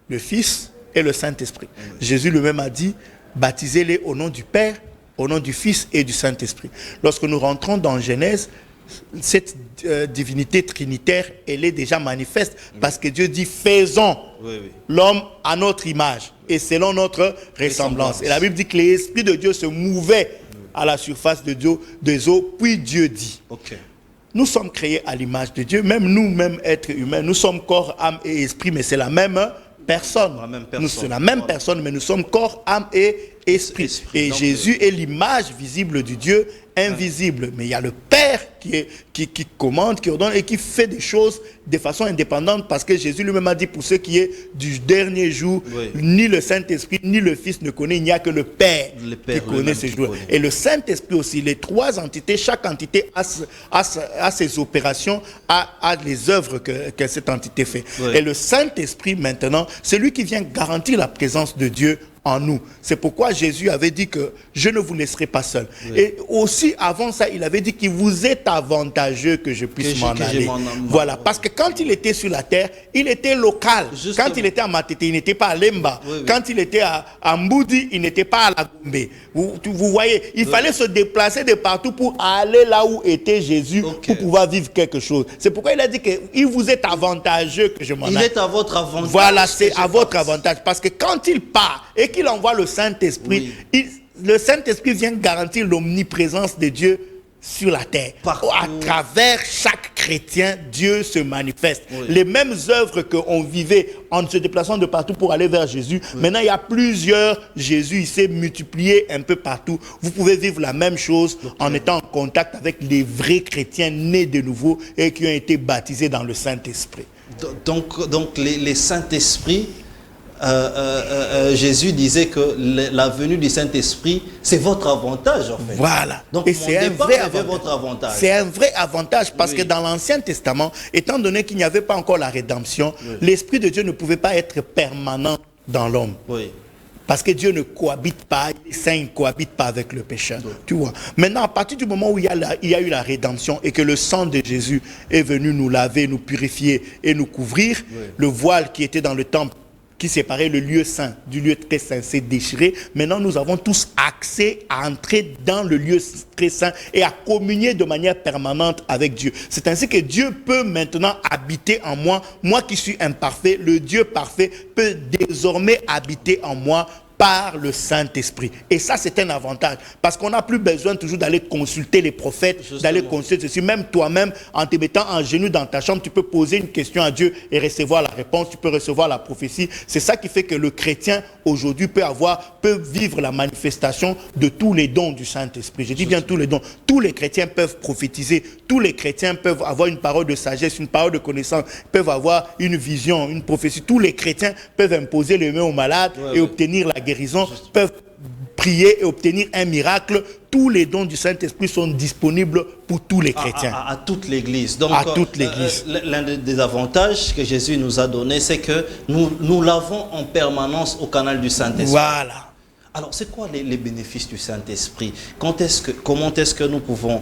le Fils et le Saint-Esprit. Jésus lui-même a dit, baptisez-les au nom du Père, au nom du Fils et du Saint-Esprit. Lorsque nous rentrons dans Genèse, cette divinité trinitaire, elle est déjà manifeste parce que Dieu dit, faisons l'homme à notre image et selon notre ressemblance. Et la Bible dit que l'Esprit de Dieu se mouvait à la surface des eaux, puis Dieu dit. Nous sommes créés à l'image de Dieu, même nous-mêmes êtres humains, nous sommes corps, âme et esprit, mais c'est la même personne. Nous sommes la même personne, mais nous sommes corps, âme et esprit. Et donc, Jésus est l'image visible du Dieu invisible. Mais il y a le Père qui commande, qui ordonne et qui fait des choses de façon indépendante, parce que Jésus lui-même a dit, pour ce qui est du dernier jour, ni le Saint-Esprit, ni le Fils ne connaît, il n'y a que le Père qui connaît ces jours. Et le Saint-Esprit aussi, les 3 entités, chaque entité a ses opérations, a les œuvres que cette entité fait. Et le Saint-Esprit maintenant, c'est lui qui vient garantir la présence de Dieu en nous. C'est pourquoi Jésus avait dit que je ne vous laisserai pas seul. Et aussi avant ça, il avait dit qu'il vous est avantageux que je puisse m'en aller. Voilà, parce que quand il était sur la terre, il était local. Justement. Quand il était à Matete, il n'était pas à Lemba. Quand il était à Mboudi, il n'était pas à la Gombe. Vous voyez, il fallait se déplacer de partout pour aller là où était Jésus, pour pouvoir vivre quelque chose. C'est pourquoi il a dit qu'il vous est avantageux que je m'en aille. Il est à votre avantage. Voilà, c'est à votre avantage. Parce que quand il part et qu'il envoie le Saint-Esprit, le Saint-Esprit vient garantir l'omniprésence de Dieu sur la terre. À travers chaque chrétien, Dieu se manifeste. Les mêmes œuvres qu'on vivait en se déplaçant de partout pour aller vers Jésus, maintenant il y a plusieurs Jésus, il s'est multiplié un peu partout. Vous pouvez vivre la même chose en étant en contact avec les vrais chrétiens nés de nouveau et qui ont été baptisés dans le Saint-Esprit. Donc les Saint-Esprit, Jésus disait que la venue du Saint-Esprit, c'est votre avantage en fait. Voilà. Donc et c'est un vrai avantage. Votre avantage. C'est un vrai avantage parce que dans l'Ancien Testament, étant donné qu'il n'y avait pas encore la rédemption, l'Esprit de Dieu ne pouvait pas être permanent dans l'homme. Parce que Dieu ne cohabite pas, il est saint, il ne cohabite pas avec le pécheur. Tu vois. Maintenant, à partir du moment où il y a eu la rédemption et que le sang de Jésus est venu nous laver, nous purifier et nous couvrir, le voile qui était dans le temple, qui séparait le lieu saint du lieu très saint, s'est déchiré. Maintenant, nous avons tous accès à entrer dans le lieu très saint et à communier de manière permanente avec Dieu. C'est ainsi que Dieu peut maintenant habiter en moi. Moi qui suis imparfait, le Dieu parfait peut désormais habiter en moi par le Saint-Esprit. Et ça, c'est un avantage. Parce qu'on n'a plus besoin toujours d'aller consulter les prophètes, d'aller consulter ceci. Même toi-même, en te mettant en genoux dans ta chambre, tu peux poser une question à Dieu et recevoir la réponse. Tu peux recevoir la prophétie. C'est ça qui fait que le chrétien, aujourd'hui, peut vivre la manifestation de tous les dons du Saint-Esprit. Je dis bien tous les dons. Tous les chrétiens peuvent prophétiser. Tous les chrétiens peuvent avoir une parole de sagesse, une parole de connaissance, peuvent avoir une vision, une prophétie. Tous les chrétiens peuvent imposer les mains aux malades et obtenir la guérison, peuvent prier et obtenir un miracle. Tous les dons du Saint-Esprit sont disponibles pour tous les chrétiens. À toute l'Église. Donc, à toute l'Église. L'un des avantages que Jésus nous a donné, c'est que nous l'avons en permanence au canal du Saint-Esprit. Voilà. Alors, c'est quoi les bénéfices du Saint-Esprit? Comment est-ce que nous pouvons,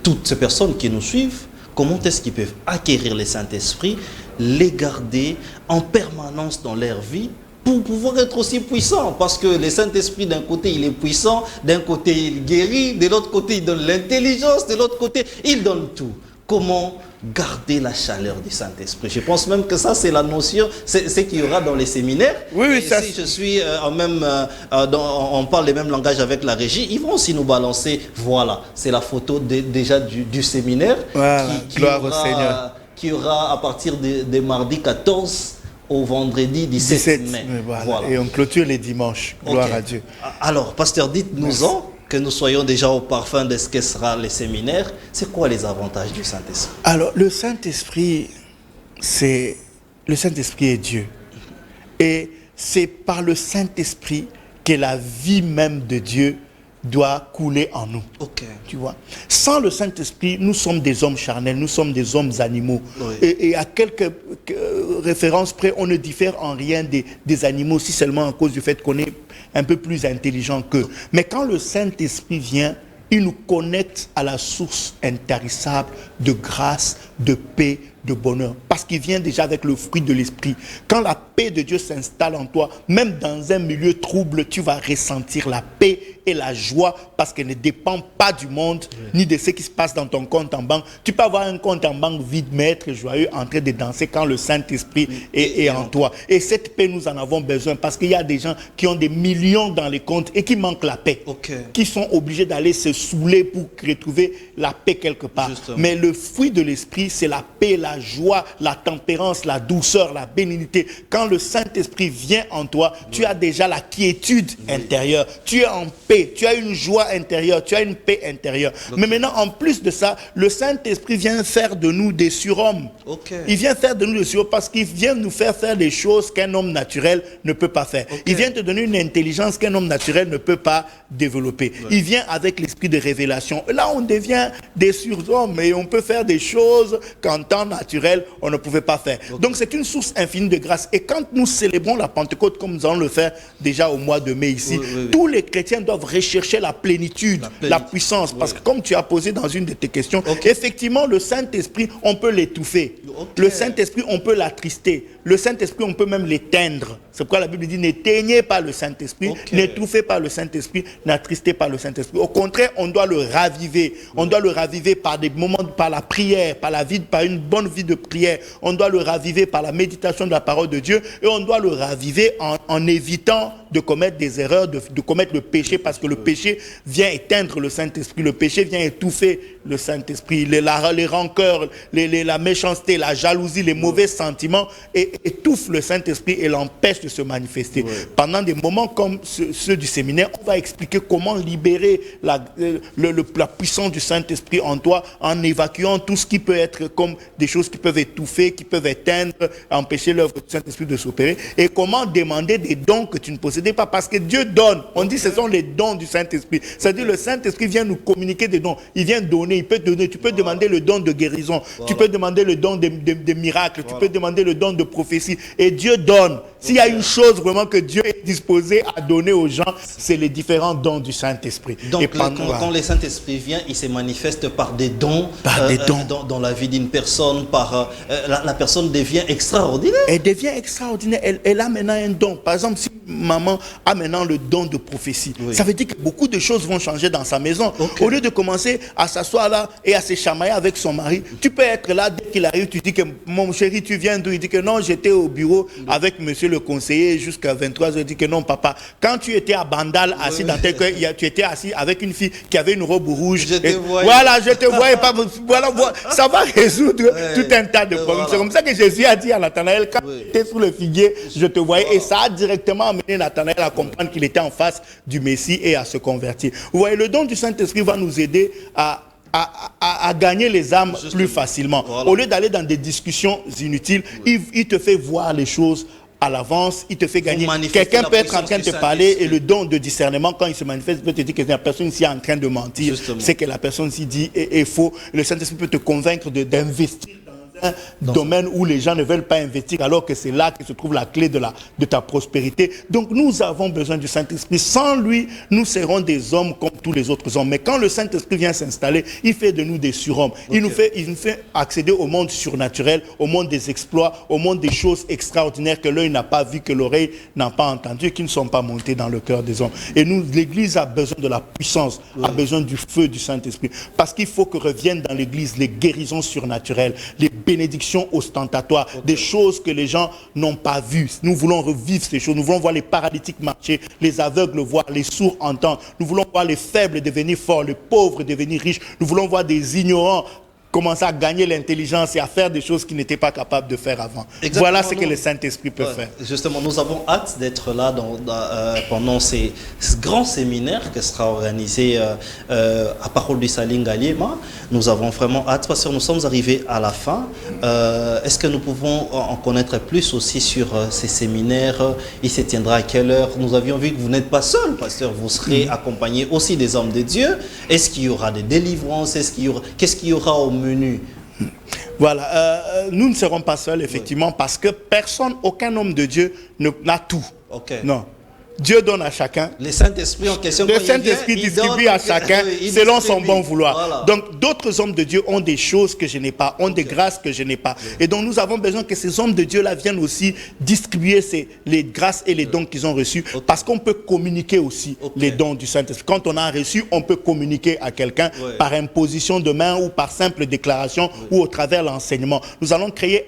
toutes ces personnes qui nous suivent, comment est-ce qu'ils peuvent acquérir le Saint-Esprit, les garder en permanence dans leur vie pour pouvoir être aussi puissants? Parce que le Saint-Esprit, d'un côté, il est puissant, d'un côté, il guérit, de l'autre côté, il donne l'intelligence, de l'autre côté, il donne tout. Comment garder la chaleur du Saint-Esprit? Je pense même que ça, c'est la notion, c'est ce qu'il y aura dans les séminaires. Oui, ça. Si je suis on parle le même langage avec la régie, ils vont aussi nous balancer. Voilà, c'est la photo déjà du séminaire. Voilà, gloire au Seigneur. Qui aura à partir de mardi 14 au vendredi 17 mai. Voilà. Et on clôture les dimanches. Gloire à Dieu. Alors, pasteur, dites-nous-en, que nous soyons déjà au parfum de ce que sera les séminaires. C'est quoi les avantages du Saint-Esprit? Alors, le Saint-Esprit est Dieu. Et c'est par le Saint-Esprit que la vie même de Dieu doit couler en nous. Tu vois. Sans le Saint-Esprit, nous sommes des hommes charnels, nous sommes des hommes animaux. Oui. Et à quelques références près, on ne diffère en rien des animaux, si seulement à cause du fait qu'on est un peu plus intelligent qu'eux. Mais quand le Saint-Esprit vient, il nous connecte à la source intarissable de grâce, de paix, de bonheur. Parce qu'il vient déjà avec le fruit de l'esprit. Quand la paix de Dieu s'installe en toi, même dans un milieu trouble, tu vas ressentir la paix et la joie parce qu'elle ne dépend pas du monde, ni de ce qui se passe dans ton compte en banque. Tu peux avoir un compte en banque vide, mais être joyeux, en train de danser quand le Saint-Esprit est en toi. Et cette paix, nous en avons besoin parce qu'il y a des gens qui ont des millions dans les comptes et qui manquent la paix. Qui sont obligés d'aller se saouler pour retrouver la paix quelque part. Justement. Mais le fruit de l'esprit, c'est la paix, la joie, la tempérance, la douceur, la bénignité. Quand le Saint-Esprit vient en toi, tu as déjà la quiétude intérieure. Tu es en paix, tu as une joie intérieure, tu as une paix intérieure. Mais maintenant, en plus de ça, le Saint-Esprit vient faire de nous des surhommes. Il vient faire de nous des surhommes parce qu'il vient nous faire des choses qu'un homme naturel ne peut pas faire. Il vient te donner une intelligence qu'un homme naturel ne peut pas développer. Il vient avec l'esprit de révélation. Là, on devient des surhommes et on peut faire des choses qu'en temps naturel, on ne pouvait pas faire. Donc, c'est une source infinie de grâce. Et quand nous célébrons la Pentecôte, comme nous allons le faire déjà au mois de mai ici, tous les chrétiens doivent rechercher la plénitude, la puissance. Parce que comme tu as posé dans une de tes questions, effectivement, le Saint-Esprit, on peut l'étouffer. Le Saint-Esprit, on peut l'attrister. Le Saint-Esprit, on peut même l'éteindre. C'est pourquoi la Bible dit, n'éteignez pas le Saint-Esprit, n'étouffez pas le Saint-Esprit, n'attristez pas le Saint-Esprit. Au contraire, on doit le raviver. On doit le raviver par des moments, par la prière, par une bonne vie de prière. On doit le raviver par la méditation de la parole de Dieu et on doit le raviver en évitant de commettre des erreurs, de commettre le péché, parce que le péché vient éteindre le Saint-Esprit, le péché vient étouffer le Saint-Esprit, les rancœurs, la méchanceté, la jalousie, les mauvais sentiments étouffent le Saint-Esprit et l'empêchent de se manifester. Pendant des moments comme ceux du séminaire, on va expliquer comment libérer la puissance du Saint-Esprit en toi en évacuant tout ce qui peut être comme des choses qui peuvent étouffer, qui peuvent éteindre, empêcher l'œuvre du Saint-Esprit de s'opérer, et comment demander des dons que tu ne possédais pas, parce que Dieu donne. On dit ce sont les dons du Saint-Esprit. C'est-à-dire le Saint-Esprit vient nous communiquer des dons. Il vient donner, il peut donner. Tu peux demander le don de guérison, tu peux demander le don de miracles, tu peux demander le don de prophétie, et Dieu donne. S'il y a une chose vraiment que Dieu est disposé à donner aux gens, c'est les différents dons du Saint-Esprit. Donc quand le Saint-Esprit vient, il se manifeste par des dons, dans la vie d'une personne, la personne devient extraordinaire. Elle devient extraordinaire, elle a maintenant un don. Par exemple, si maman a maintenant le don de prophétie, ça veut dire que beaucoup de choses vont changer dans sa maison. Au lieu de commencer à s'asseoir là et à se chamailler avec son mari, tu peux être là, dès qu'il arrive, tu dis que mon chéri, tu viens d'où? Il dit que non, j'étais au bureau avec monsieur le conseiller jusqu'à 23h. Il dit que non, papa, quand tu étais à Bandal, assis dans tel coin, tu étais assis avec une fille qui avait une robe rouge. Voilà, je te voyais pas. Voilà, ça va résoudre tout un tas de problèmes. C'est comme ça que Jésus a dit à Nathanaël, quand tu étais sous le figuier, je te voyais. Et ça a directement amené Nathanaël à comprendre qu'il était en face du Messie et à se convertir. Vous voyez, le don du Saint-Esprit va nous aider à gagner les âmes plus facilement. Au lieu d'aller dans des discussions inutiles, il te fait voir les choses à l'avance, il te fait gagner. Quelqu'un peut être en train de te parler et le don de discernement, quand il se manifeste, peut te dire que la personne ici est en train de mentir. C'est que la personne ici dit est faux. Le Saint-Esprit peut te convaincre d'investir dans un domaine où les gens ne veulent pas investir, alors que c'est là que se trouve la clé de ta prospérité. Donc nous avons besoin du Saint-Esprit. Sans lui, nous serons des hommes comme tous les autres hommes. Mais quand le Saint-Esprit vient s'installer, il fait de nous des surhommes. Il nous fait accéder au monde surnaturel, au monde des exploits, au monde des choses extraordinaires que l'œil n'a pas vu, que l'oreille n'a pas entendu, et qui ne sont pas montées dans le cœur des hommes. Et nous, l'Église a besoin de la puissance, a besoin du feu du Saint-Esprit. Parce qu'il faut que reviennent dans l'Église les guérisons surnaturelles, les bénédictions ostentatoires, des choses que les gens n'ont pas vues. Nous voulons revivre ces choses. Nous voulons voir les paralytiques marcher, les aveugles voir, les sourds entendre. Nous voulons voir les faibles devenir forts, les pauvres devenir riches. Nous voulons voir des ignorants commencer à gagner l'intelligence et à faire des choses qu'ils n'étaient pas capables de faire avant. Exactement, Voilà ce que le Saint-Esprit peut faire. Justement, nous avons hâte d'être là pendant ce grand séminaire qui sera organisé à Parole du Saling Galiema. Nous avons vraiment hâte parce que nous sommes arrivés à la fin. Est-ce que nous pouvons en connaître plus aussi sur ces séminaires? Il se tiendra à quelle heure? Nous avions vu que vous n'êtes pas seul, pasteur. Vous serez accompagné aussi des hommes de Dieu. Est-ce qu'il y aura des délivrances? Qu'est-ce qu'il y aura au menu? Voilà, nous ne serons pas seuls, effectivement, parce que personne, aucun homme de Dieu n'a tout. Okay. Non. Dieu donne à chacun. Le Saint-Esprit en question. Le Saint-Esprit distribue à chacun selon son bon vouloir. Voilà. Donc d'autres hommes de Dieu ont des choses que je n'ai pas, ont des grâces que je n'ai pas. Et donc nous avons besoin que ces hommes de Dieu-là viennent aussi distribuer les grâces et les dons qu'ils ont reçus. Parce qu'on peut communiquer aussi les dons du Saint-Esprit. Quand on a reçu, on peut communiquer à quelqu'un par imposition de main ou par simple déclaration ou au travers l'enseignement. Nous allons créer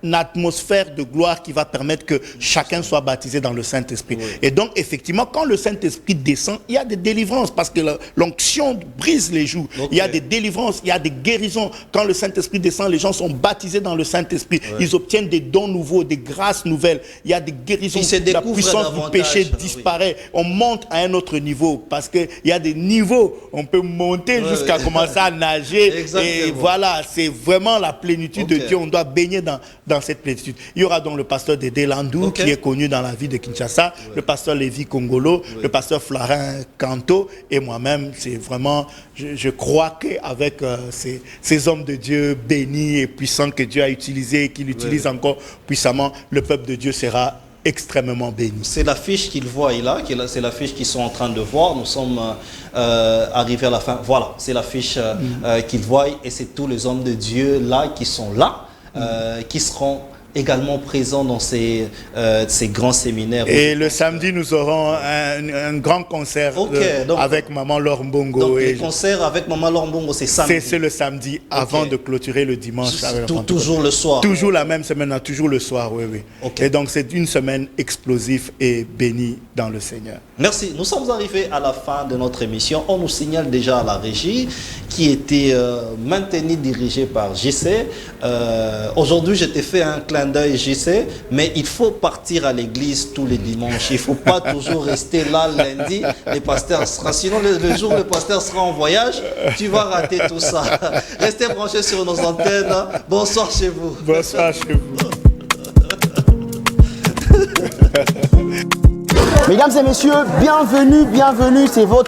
une atmosphère de gloire qui va permettre que chacun soit baptisé dans le Saint-Esprit. Et donc, effectivement, quand le Saint-Esprit descend, il y a des délivrances parce que l'onction brise les joues. Il y a des délivrances, il y a des guérisons. Quand le Saint-Esprit descend, les gens sont baptisés dans le Saint-Esprit. Ils obtiennent des dons nouveaux, des grâces nouvelles. Il y a des guérisons. La puissance du péché disparaît. On monte à un autre niveau parce qu'il y a des niveaux. On peut monter jusqu'à commencer à nager. Et voilà, c'est vraiment la plénitude de Dieu. On doit baigner dans cette plénitude. Il y aura donc le pasteur Dédé Landou qui est connu dans la ville de Kinshasa, le pasteur Lévi Congolo, le pasteur Flarin Kanto et moi-même. C'est vraiment, je crois qu'avec ces hommes de Dieu bénis et puissants que Dieu a utilisés et qu'il utilise encore puissamment, le peuple de Dieu sera extrêmement béni. C'est l'affiche qu'ils voient là, c'est l'affiche qu'ils sont en train de voir. Nous sommes arrivés à la fin. Voilà, c'est l'affiche qu'ils voient et c'est tous les hommes de Dieu là qui sont là. Qui seront également présents dans ces grands séminaires. Et le samedi, nous aurons un grand concert avec Maman Laure Mbongo. Donc, les concerts avec Maman Laure Mbongo, c'est samedi. C'est le samedi, avant de clôturer le dimanche. Toujours le soir. Toujours la même semaine, toujours le soir, oui. Et donc, c'est une semaine explosive et bénie dans le Seigneur. Merci. Nous sommes arrivés à la fin de notre émission. On nous signale déjà à la régie qui était maintenue, dirigée par JC. Aujourd'hui, je t'ai fait un clin d'œil, JC, mais il faut partir à l'église tous les dimanches. Il ne faut pas toujours rester là lundi. Les pasteurs sera, sinon le jour où le pasteur sera en voyage, tu vas rater tout ça. Restez branchés sur nos antennes. Bonsoir chez vous. Bonsoir chez vous. Mesdames et messieurs, bienvenue, c'est votre